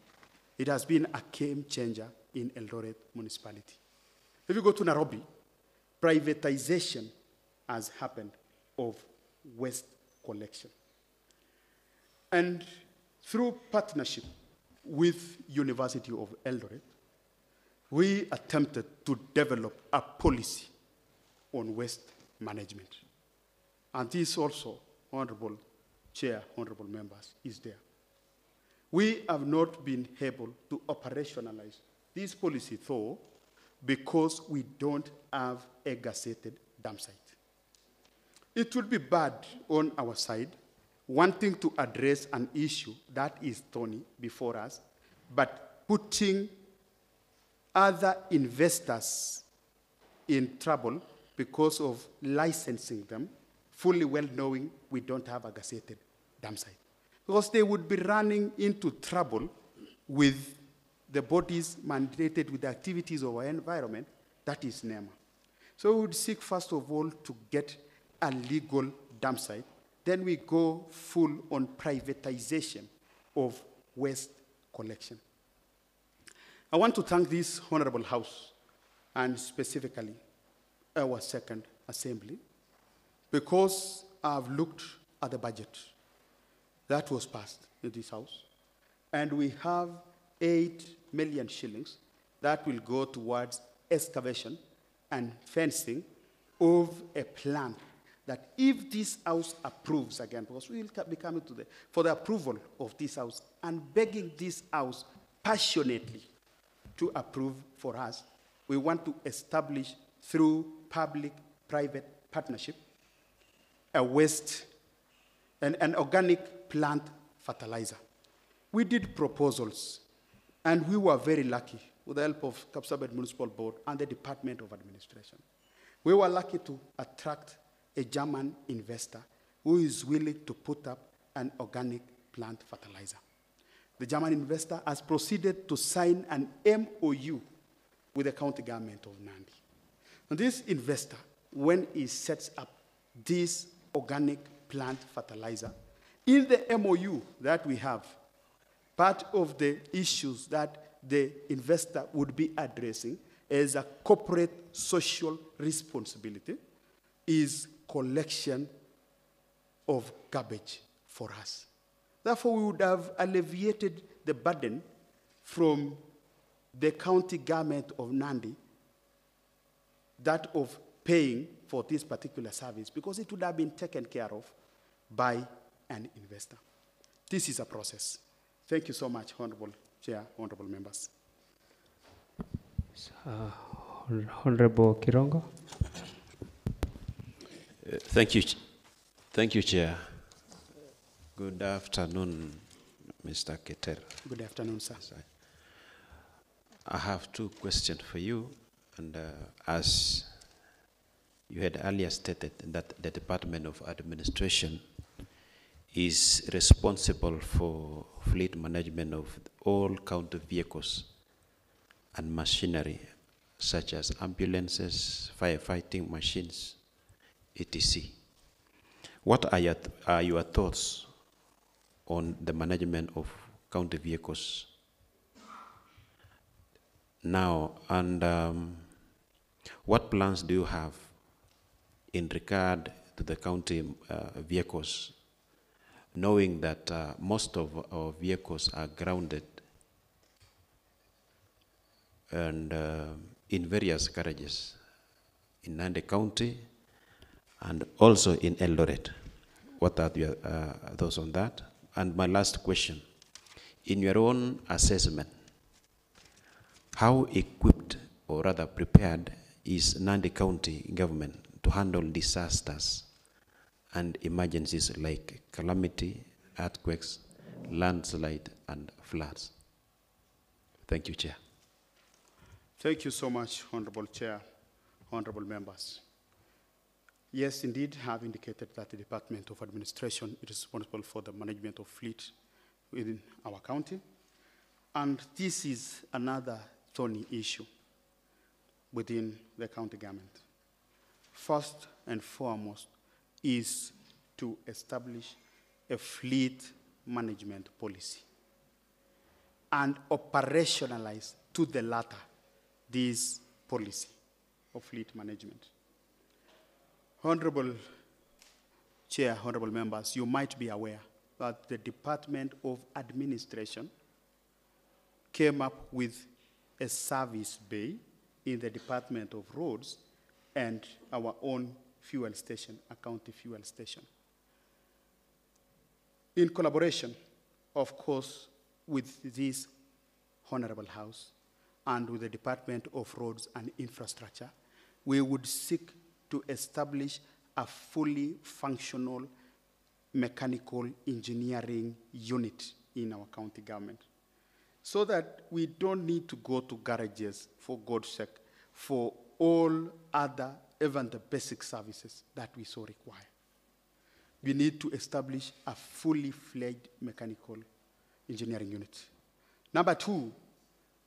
It has been a game changer in Eldoret municipality. If you go to Nairobi, privatization has happened of waste collection. And through partnership with University of Eldoret, we attempted to develop a policy on waste management. And this also, Honorable Chair, Honorable Members, is there. We have not been able to operationalize this policy, though, because we don't have a gazetted dump site. It would be bad on our side, wanting to address an issue that is thorny before us, but putting other investors in trouble because of licensing them, fully well knowing we don't have a gazetted dump site. Because they would be running into trouble with the bodies mandated with the activities of our environment, that is NEMA. So we would seek, first of all, to get a legal dump site. Then we go full on privatization of waste collection. I want to thank this Honorable House, and specifically our second assembly, because I've looked at the budget that was passed in this House, and we have 8 million shillings that will go towards excavation and fencing of a plant that if this House approves again, because we will be coming to for the approval of this House and begging this House passionately to approve for us, we want to establish through public-private partnership a waste, an organic plant fertilizer. We did proposals, and we were very lucky with the help of Kapsabet Municipal Board and the Department of Administration. We were lucky to attract a German investor who is willing to put up an organic plant fertilizer. The German investor has proceeded to sign an MOU with the county government of Nandi. And this investor, when he sets up this organic plant fertilizer, in the MOU that we have, part of the issues that the investor would be addressing as a corporate social responsibility is collection of garbage for us. Therefore, we would have alleviated the burden from the county government of Nandi, that of paying for this particular service, because it would have been taken care of by an investor. This is a process. Thank you so much, Honorable Chair, Honorable Members. Honorable Kirongo. Thank you, Chair. Good afternoon, Mr. Keter. Good afternoon, sir. I have 2 questions for you, and as you had earlier stated that the Department of Administration is responsible for fleet management of all county vehicles and machinery, such as ambulances, firefighting machines, etc. What are your thoughts on the management of county vehicles now, and what plans do you have in regard to the county vehicles, knowing that most of our vehicles are grounded and in various garages in Nandi County and also in Eldoret? What are your thoughts on that? And my last question, in your own assessment, how equipped or rather prepared is Nandi County government to handle disasters and emergencies like calamity, earthquakes, landslide, and floods? Thank you, Chair. Thank you so much, Honorable Chair, Honorable Members. Yes, indeed, I have indicated that the Department of Administration is responsible for the management of fleet within our county. And this is another thorny issue within the county government. First and foremost is to establish a fleet management policy and operationalize to the latter this policy of fleet management. Honorable Chair, honorable members, you might be aware that the Department of Administration came up with a service bay in the Department of Roads and our own fuel station, a county fuel station. In collaboration, of course, with this Honorable House and with the Department of Roads and Infrastructure, we would seek to establish a fully functional mechanical engineering unit in our county government, so that we don't need to go to garages, for God's sake, for all other, even the basic services that we so require. We need to establish a fully fledged mechanical engineering unit. Number two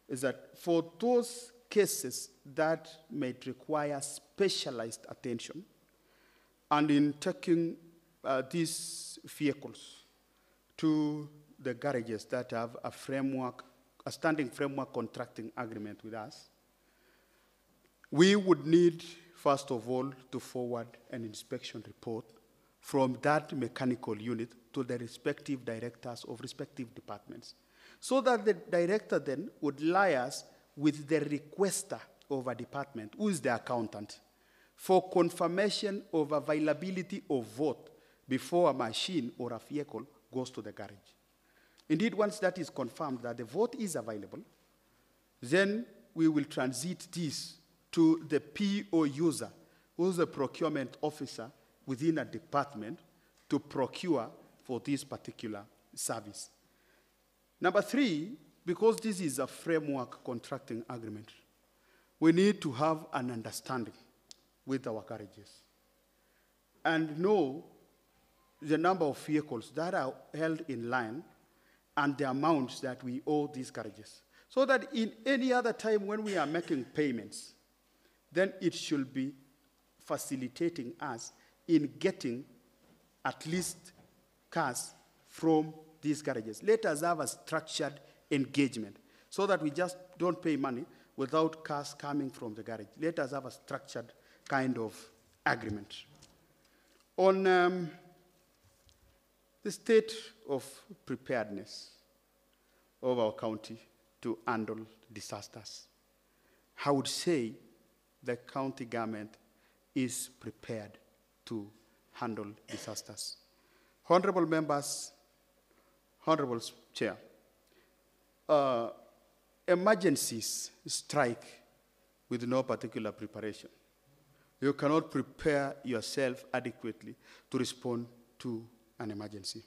is that for those cases that may require specialized attention, and in taking these vehicles to the garages that have a framework, a standing framework contracting agreement with us, we would need, first of all, to forward an inspection report from that mechanical unit to the respective directors of respective departments, so that the director then would liaise with the requester of a department, who is the accountant, for confirmation of availability of vote before a machine or a vehicle goes to the garage. Indeed, once that is confirmed that the vote is available, then we will transit this to the PO user, who is the procurement officer within a department, to procure for this particular service. Number three, because this is a framework contracting agreement, we need to have an understanding with our garages and know the number of vehicles that are held in line and the amounts that we owe these garages, so that in any other time when we are making payments, then it should be facilitating us in getting at least cars from these garages. Let us have a structured engagement so that we just don't pay money without cars coming from the garage. Let us have a structured kind of agreement. On the state of preparedness of our county to handle disasters, I would say the county government is prepared to handle disasters. Honorable members, honorable chair, emergencies strike with no particular preparation. You cannot prepare yourself adequately to respond to an emergency.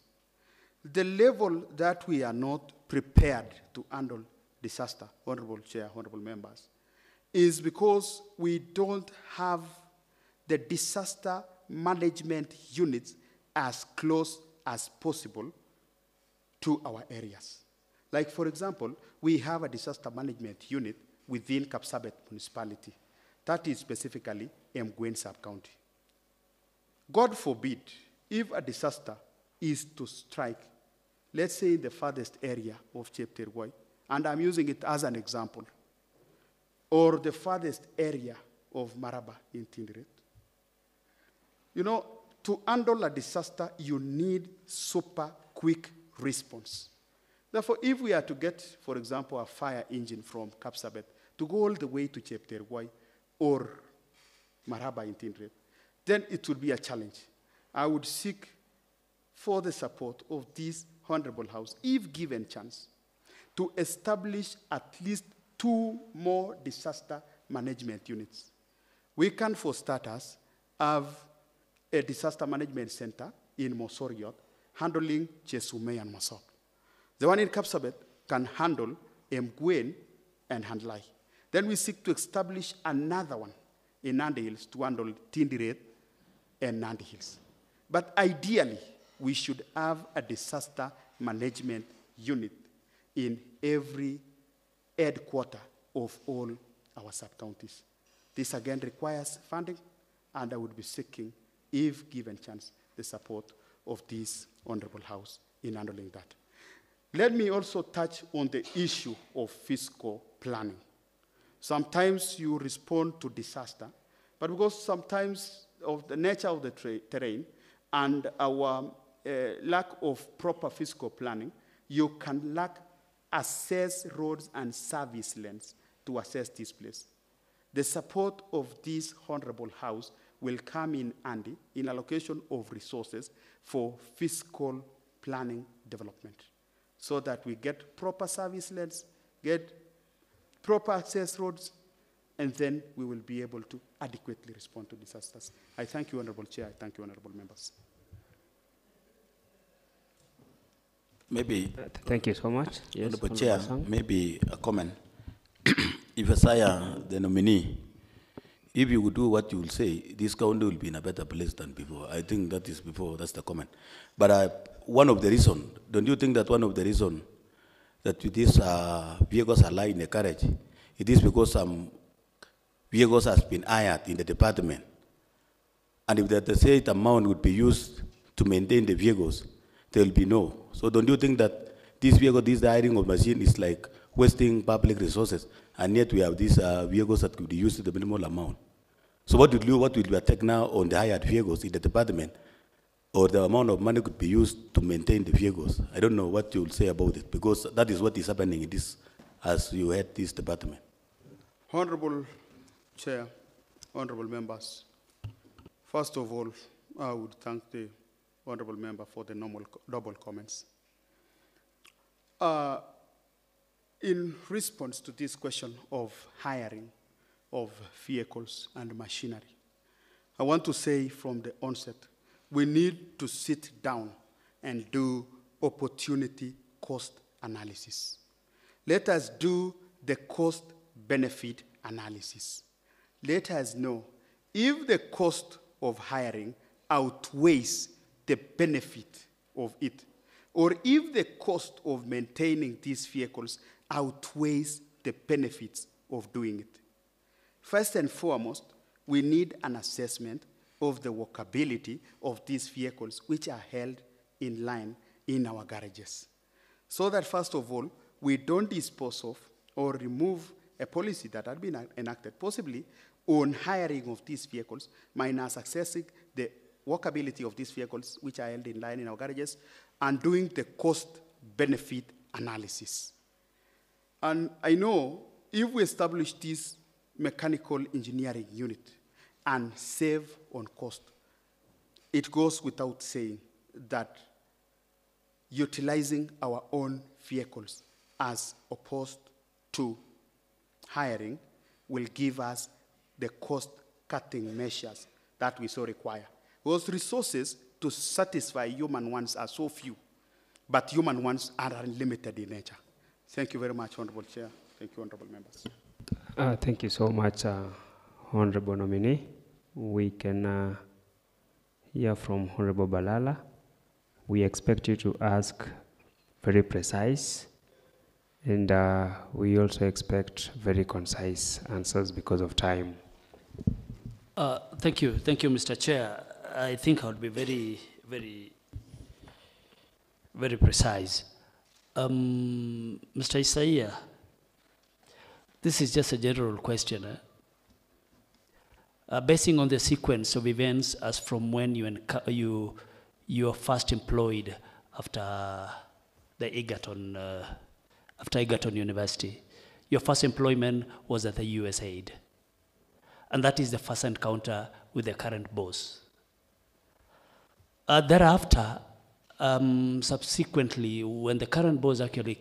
The level that we are not prepared to handle disaster, honorable chair, honorable members, is because we don't have the disaster management units as close as possible to our areas. Like, for example, we have a disaster management unit within Kapsabet municipality. That is specifically Mgwen sub-county. God forbid, if a disaster is to strike, let's say in the farthest area of Keter, and I'm using it as an example, or the farthest area of Maraba in Tinderet. You know, to handle a disaster, you need super quick response. Therefore, if we are to get, for example, a fire engine from Kapsabet to go all the way to Chepterwai or Maraba in Tinderet, then it would be a challenge. I would seek for the support of this honorable house, if given chance, to establish at least 2 more disaster management units. We can, for starters, have a disaster management center in Mosoriot handling Chesume and Masop. The one in Kapsabet can handle Mgwen and Handlai. Then we seek to establish another one in Nandi Hills to handle Tinderet and Nandi Hills. But ideally, we should have a disaster management unit in every headquarter of all our sub-counties. This again requires funding, and I would be seeking, if given chance, the support of this Honorable House in handling that. Let me also touch on the issue of fiscal planning. Sometimes you respond to disaster, but because sometimes of the nature of the terrain and our lack of proper fiscal planning, you can lack access roads and service lanes to access this place. The support of this Honorable House will come in handy in allocation of resources for fiscal planning development, so that we get proper service lanes, get proper access roads, and then we will be able to adequately respond to disasters. I thank you, Honorable Chair. I thank you, Honorable Members. Maybe, Thank you so much. Yes, Honorable Chair, Sang. maybe a comment. If Asaya, the nominee, if you would do what you will say, this county will be in a better place than before. I think that is before, that's the comment. But one of the reasons, don't you think that one of the reasons that these vehicles are lying in the carriage, it is because some vehicles has been hired in the department. And if the said amount would be used to maintain the vehicles, there will be no. So don't you think that this vehicle, this hiring of machine is like wasting public resources, and yet we have these vehicles that could be used to the minimal amount? So what will you attack now on the hired vehicles in the department, or the amount of money could be used to maintain the vehicles? I don't know what you will say about it, because that is what is happening in this, as you head this department. Honorable Chair, honorable members, first of all, I would thank the honorable member for the double comments. In response to this question of hiring of vehicles and machinery, I want to say from the onset, we need to sit down and do opportunity cost analysis. Let us do the cost-benefit analysis. Let us know if the cost of hiring outweighs the benefit of it, or if the cost of maintaining these vehicles outweighs the benefits of doing it. First and foremost, we need an assessment of the workability of these vehicles which are held in line in our garages, so that first of all, we don't dispose of or remove a policy that had been enacted, possibly on hiring of these vehicles, minus assessing the workability of these vehicles which are held in line in our garages, and doing the cost-benefit analysis. And I know if we establish this mechanical engineering unit and save on cost, it goes without saying that utilizing our own vehicles as opposed to hiring will give us the cost-cutting measures that we so require. Those resources to satisfy human wants are so few, but human wants are unlimited in nature. Thank you very much, Honorable Chair. Thank you, Honorable Members. Thank you so much, Honorable Nominee. We can hear from Honorable Balala. We expect you to ask very precise, and we also expect very concise answers because of time. Thank you, Mr. Chair. I think I would be very precise. Mr. Isaiah, this is just a general question. Basing on the sequence of events as from when you were first employed after the Egerton, after Egerton University, your first employment was at the USAID. And that is the first encounter with the current boss. Thereafter, subsequently, when the current boss actually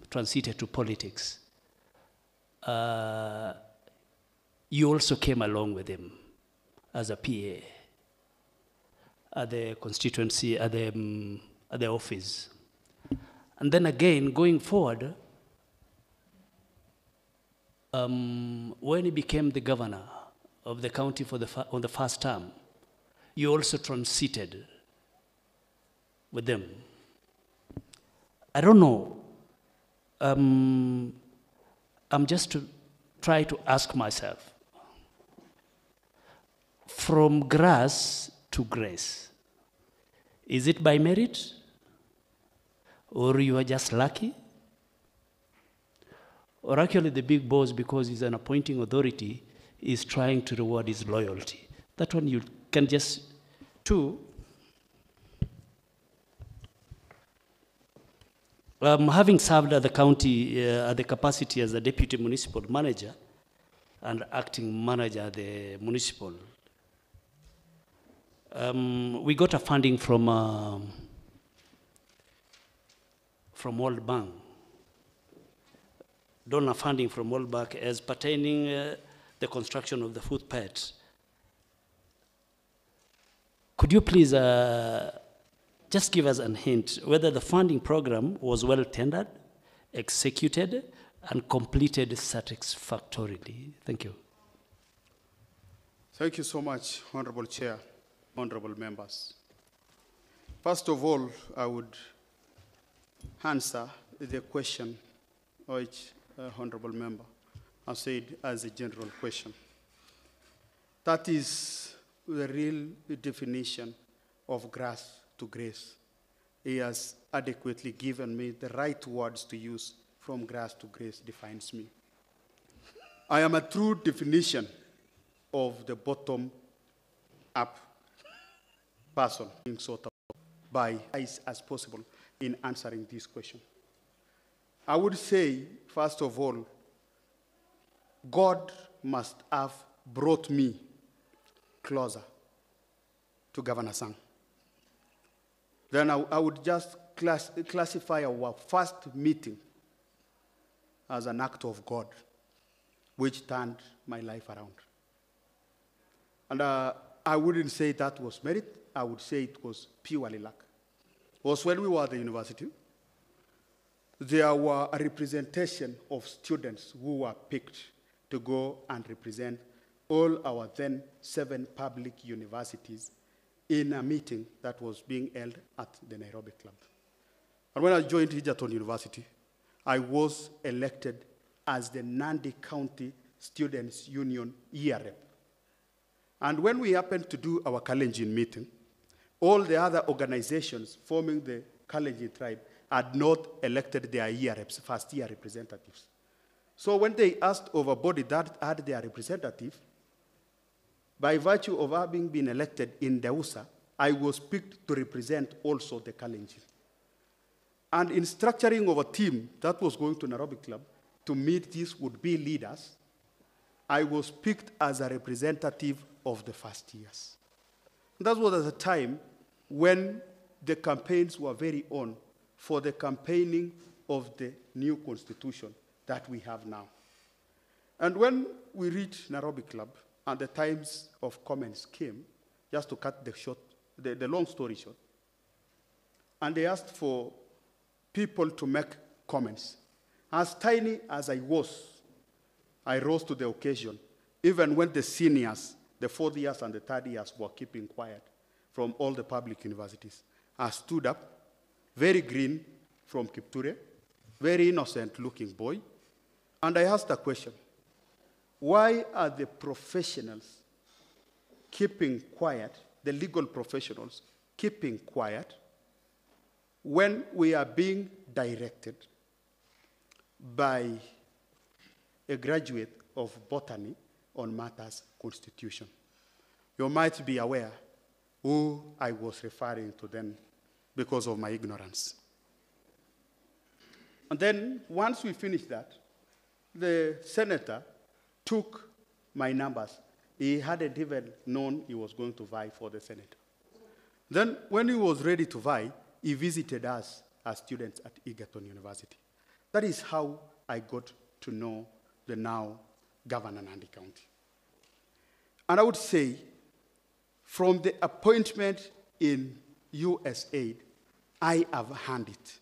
transited to politics, you also came along with him as a PA at the constituency, at the office. And then again, going forward, when he became the governor of the county on the first term, you also transited with them. I don't know. I'm just to try to ask myself, from grass to grace, is it by merit? Or you are just lucky? Or actually the big boss, because he's an appointing authority, is trying to reward his loyalty? That one you can just, two, having served at the county, at the capacity as a deputy municipal manager and acting manager at the municipal, we got a funding from World Bank, donor funding from World Bank as pertaining the construction of the footpaths. Could you please just give us a hint whether the funding program was well tendered, executed, and completed satisfactorily? Thank you. Thank you so much, Honorable Chair, honorable members. First of all, I would answer the question which honorable member has said as a general question. That is the real definition of grass to grace. He has adequately given me the right words to use. From grass to grace defines me. I am a true definition of the bottom-up person, being sort of by as possible in answering this question. I would say, first of all, God must have brought me closer to Governor Sang. Then I would just classify our first meeting as an act of God, which turned my life around. And I wouldn't say that was merit. I would say it was purely luck. It was when we were at the university, there were a representation of students who were picked to go and represent all our then 7 public universities in a meeting that was being held at the Nairobi Club. And when I joined Egerton University, I was elected as the Nandi County Students' Union year rep. And when we happened to do our Kalenjin meeting, all the other organizations forming the Kalenjin tribe had not elected their year reps, first year representatives. So when they asked of a body that had their representative, by virtue of having been elected in Dausa, I was picked to represent also the Kalenjin. And in structuring of a team that was going to Nairobi Club to meet these would-be leaders, I was picked as a representative of the first years. That was at a time when the campaigns were very on for the campaigning of the new constitution that we have now. And when we reached Nairobi Club and the times of comments came, just to cut the long story short, and they asked for people to make comments. As tiny as I was, I rose to the occasion, even when the seniors, the 4th years and the 3rd years were keeping quiet from all the public universities. I stood up, very green from Kipture, very innocent looking boy, and I asked a question. Why are the professionals keeping quiet, the legal professionals keeping quiet, when we are being directed by a graduate of botany on matters constitution? You might be aware who I was referring to then because of my ignorance. And then once we finished that, the senator took my numbers. He hadn't even known he was going to vie for the Senate. Then when he was ready to vie, he visited us as students at Egerton University. That is how I got to know the now Governor Nandi County. And I would say, from the appointment in USAID, I have earned it.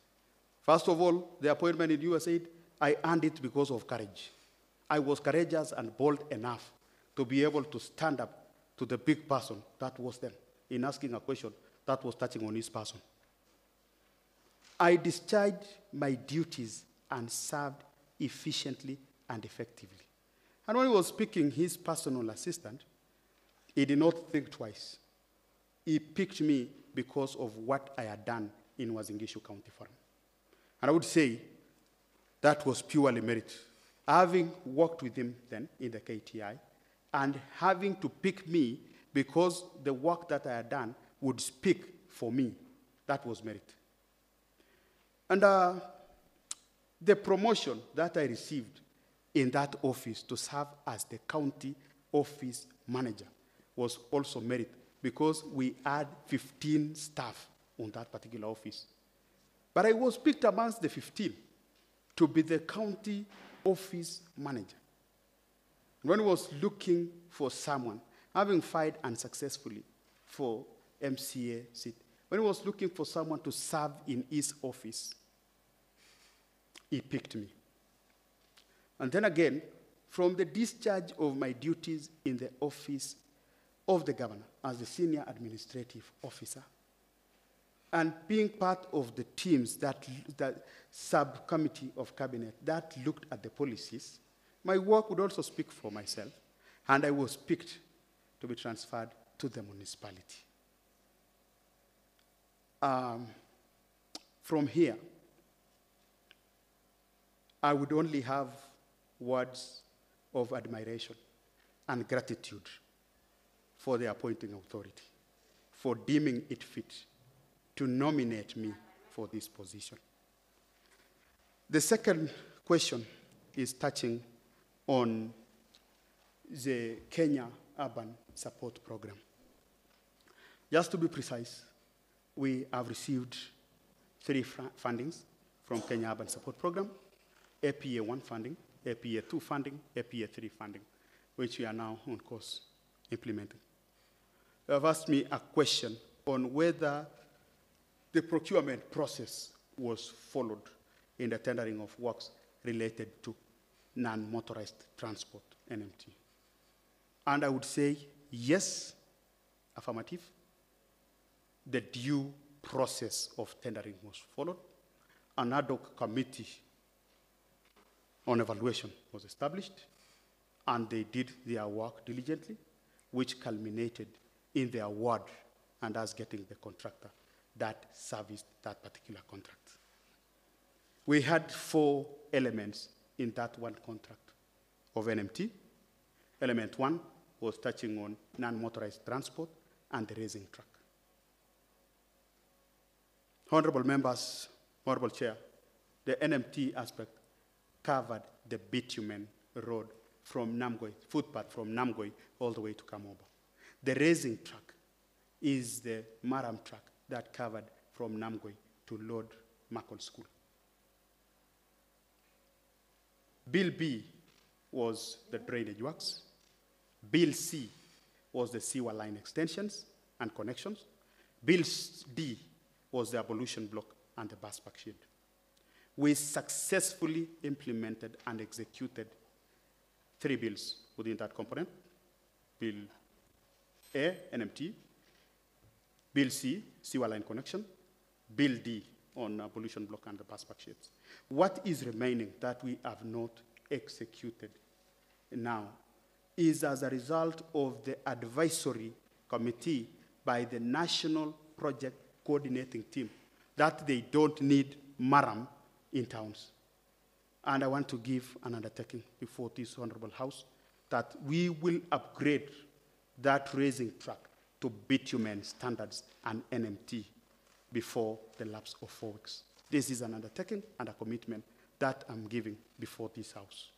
First of all, the appointment in USAID, I earned it because of courage. I was courageous and bold enough to be able to stand up to the big person that was then in asking a question that was touching on his person. I discharged my duties and served efficiently and effectively. And when he was picking his personal assistant, he did not think twice. He picked me because of what I had done in Wazingishu County Forum. And I would say that was purely merit. Having worked with him then in the KTI and having to pick me because the work that I had done would speak for me, that was merit. And the promotion that I received in that office to serve as the county office manager was also merit because we had 15 staff on that particular office. But I was picked amongst the 15 to be the county office manager. When I was looking for someone, having filed unsuccessfully for MCA seat, when he was looking for someone to serve in his office, he picked me. And then again, from the discharge of my duties in the office of the governor as the senior administrative officer, and being part of the teams that subcommittee of cabinet that looked at the policies, my work would also speak for myself, and I was picked to be transferred to the municipality. From here, I would only have words of admiration and gratitude for the appointing authority, for deeming it fit to nominate me for this position. The second question is touching on the Kenya Urban Support Program. Just to be precise, we have received 3 fundings from Kenya Urban Support Program: APA 1 funding, APA 2 funding, APA 3 funding, which we are now on course implementing. You have asked me a question on whether the procurement process was followed in the tendering of works related to non-motorized transport, NMT. And I would say, yes, affirmative. The due process of tendering was followed. An ad hoc committee on evaluation was established, and they did their work diligently, which culminated in the award and us getting the contractor that serviced that particular contract. We had 4 elements in that one contract of NMT. Element 1 was touching on non-motorized transport and the raising truck. Honorable members, Honorable Chair, the NMT aspect covered the bitumen road from Namgoi, footpath from Namgoi all the way to Kamoba. The raising truck is the Maram truck that covered from Namgoi to Lord Mackle School. Bill B was the drainage works. Bill C was the sewer line extensions and connections. Bill D was the ablution block and the bus park shed. We successfully implemented and executed 3 bills within that component. Bill A, NMT. Bill C, sewer line connection. Bill D on ablution block and the bus park sheds. What is remaining that we have not executed now is as a result of the advisory committee by the National Project Coordinating Team that they don't need Maram in towns. And I want to give an undertaking before this Honorable House that we will upgrade that raising truck to bitumen standards and NMT before the lapse of 4 weeks. This is an undertaking and a commitment that I'm giving before this House.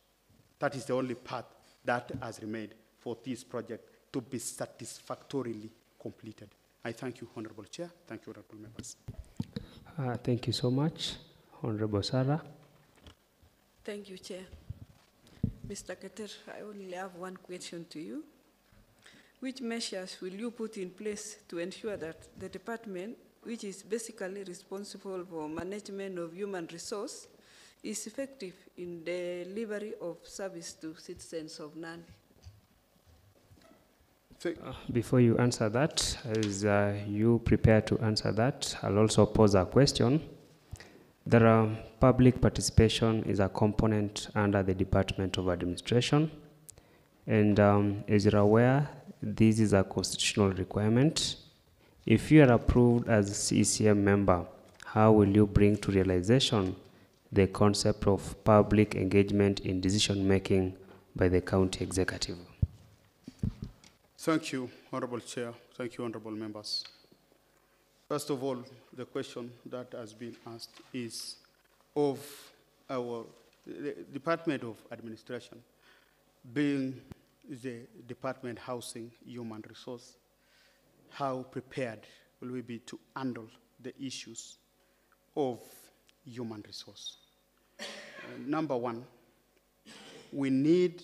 That is the only part that has remained for this project to be satisfactorily completed. I thank you, Honorable Chair. Thank you, Honorable Members. Thank you so much, Honorable Sarah. Thank you, Chair. Mr. Keter, I only have one question to you. Which measures will you put in place to ensure that the department, which is basically responsible for management of human resource, is effective in the delivery of service to citizens of Nandi? Before you answer that, as you prepare to answer that, I'll also pose a question. There are public participation is a component under the Department of Administration. And as you're aware, this is a constitutional requirement. If you are approved as a CCM member, how will you bring to realization the concept of public engagement in decision-making by the county executive? Thank you, Honorable Chair. Thank you, Honorable Members. First of all, the question that has been asked is of our Department of Administration, being the Department Housing Human Resource, how prepared will we be to handle the issues of human resource? Number one, we need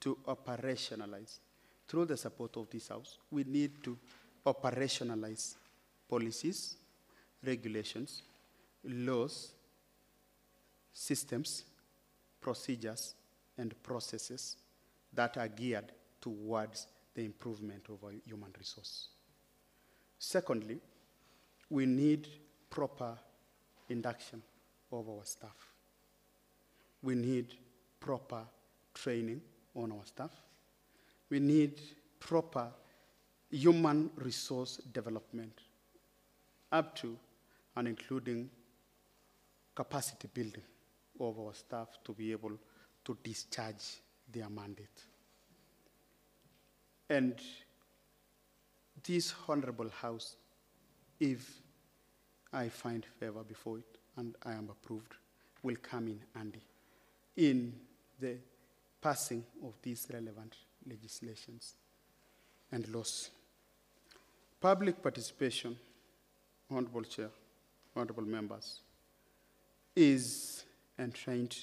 to operationalize, through the support of this House, we need to operationalize policies, regulations, laws, systems, procedures, and processes that are geared towards the improvement of our human resource. Secondly, we need proper induction of our staff. We need proper training on our staff. We need proper human resource development up to and including capacity building of our staff to be able to discharge their mandate. And this Honorable House, if I find favor before it and I am approved, will come in handy in the passing of these relevant legislations and laws. Public participation, Honorable Chair, Honorable Members, is enshrined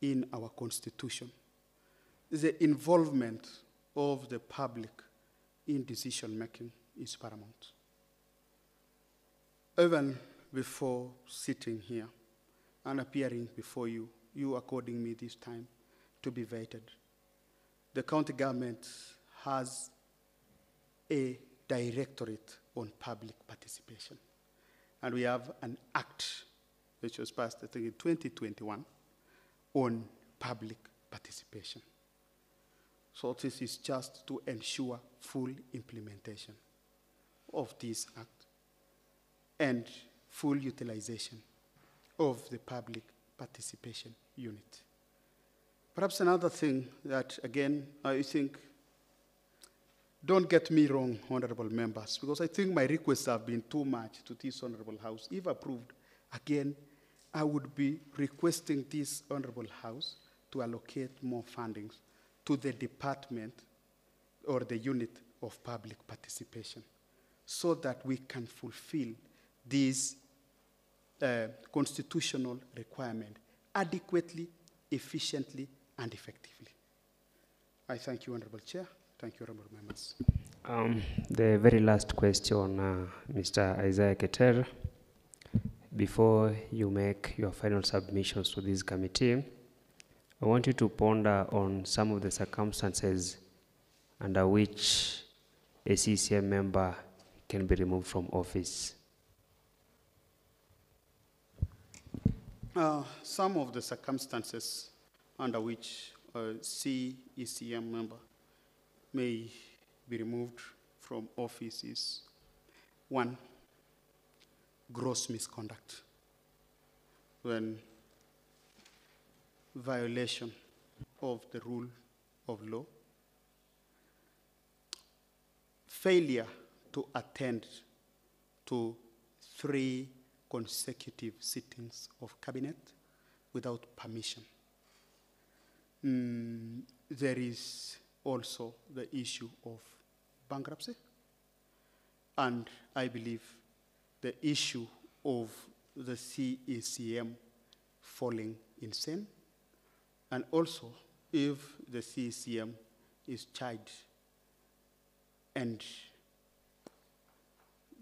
in our Constitution. The involvement of the public in decision-making is paramount. Even before sitting here and appearing before you, you according me this time to be vetted, the county government has a directorate on public participation. And we have an act which was passed, I think, in 2021 on public participation. So this is just to ensure full implementation of this act and full utilization of the public participation unit. Perhaps another thing that, again, I think, don't get me wrong, honorable members, because I think my requests have been too much to this honorable House. If approved, again, I would be requesting this honorable House to allocate more funding to the department or the unit of public participation so that we can fulfill this constitutional requirement adequately, efficiently, and effectively. I thank you, Honorable Chair. Thank you, Honorable Members. The very last question, Mr. Isaiah Keter. Before you make your final submissions to this committee, I want you to ponder on some of the circumstances under which a CCM member can be removed from office. Some of the circumstances under which a CCM member may be removed from office is: one, gross misconduct, when violation of the rule of law, failure to attend to 3 consecutive sittings of cabinet without permission. There is also the issue of bankruptcy, and I believe the issue of the CECM falling insane, and also if the CECM is charged and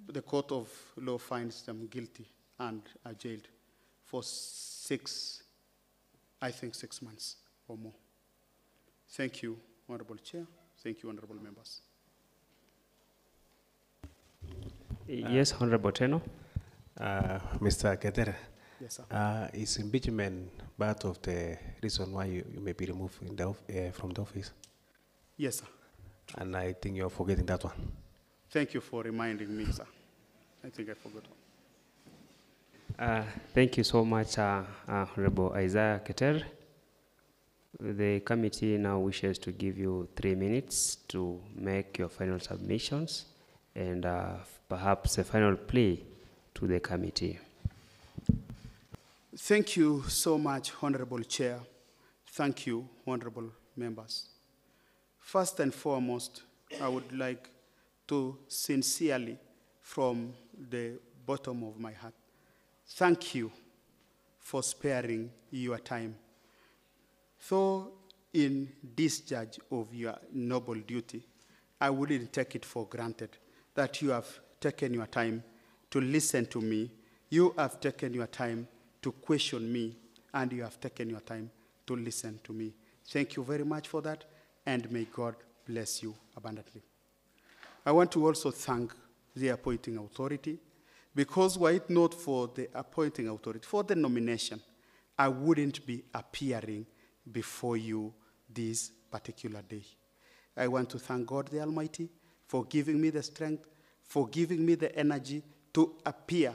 the court of law finds them guilty and are jailed for 6 months or more. Thank you, Honorable Chair. Thank you, Honorable Members. Yes, Honorable Teno. Mr. Keter, Yes, sir. is impeachment part of the reason why you may be removed in the from the office? Yes, sir. And I think you're forgetting that one. Thank you for reminding me, sir. I think I forgot. Thank you so much, Honorable Isaiah Keter. The committee now wishes to give you 3 minutes to make your final submissions and perhaps a final plea to the committee. Thank you so much, Honorable Chair. Thank you, honorable members. First and foremost, I would like to sincerely, from the bottom of my heart, thank you for sparing your time. So, in discharge of your noble duty, I wouldn't take it for granted that you have taken your time to listen to me, you have taken your time to question me, and you have taken your time to listen to me. Thank you very much for that, and may God bless you abundantly. I want to also thank the appointing authority, because were it not for the appointing authority, for the nomination, I wouldn't be appearing before you this particular day. I want to thank God the Almighty for giving me the strength, for giving me the energy to appear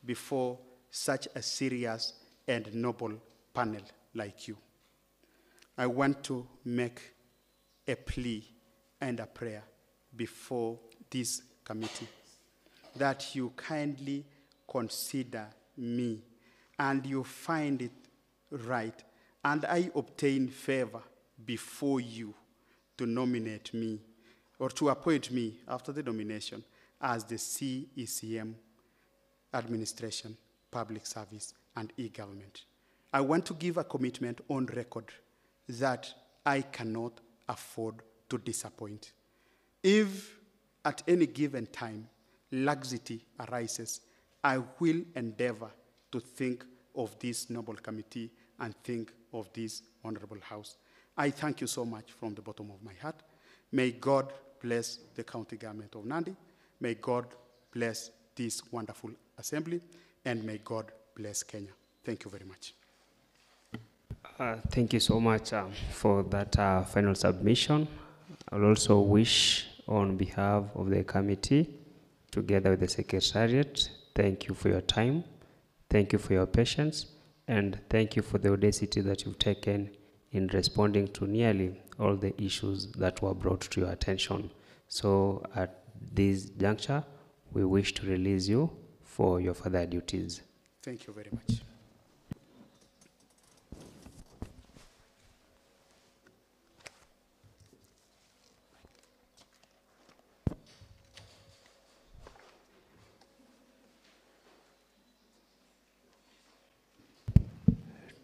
before such a serious and noble panel like you. I want to make a plea and a prayer before this committee that you kindly consider me and you find it right and I obtain favor before you to nominate me or to appoint me after the nomination as the CECM Administration, Public Service, and E-Government. I want to give a commitment on record that I cannot afford to disappoint. If at any given time laxity arises, I will endeavor to think of this noble committee and think of this honorable house. I thank you so much from the bottom of my heart. May God bless the county government of Nandi. May God bless this wonderful assembly, and may God bless Kenya. Thank you very much. Thank you so much for that final submission. I'll also wish on behalf of the committee, together with the Secretariat, thank you for your time, thank you for your patience, and thank you for the audacity that you've taken in responding to nearly all the issues that were brought to your attention. So at this juncture, we wish to release you for your further duties. Thank you very much.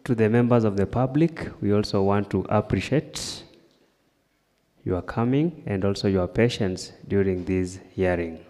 To the members of the public, we also want to appreciate your coming and also your patience during this hearing.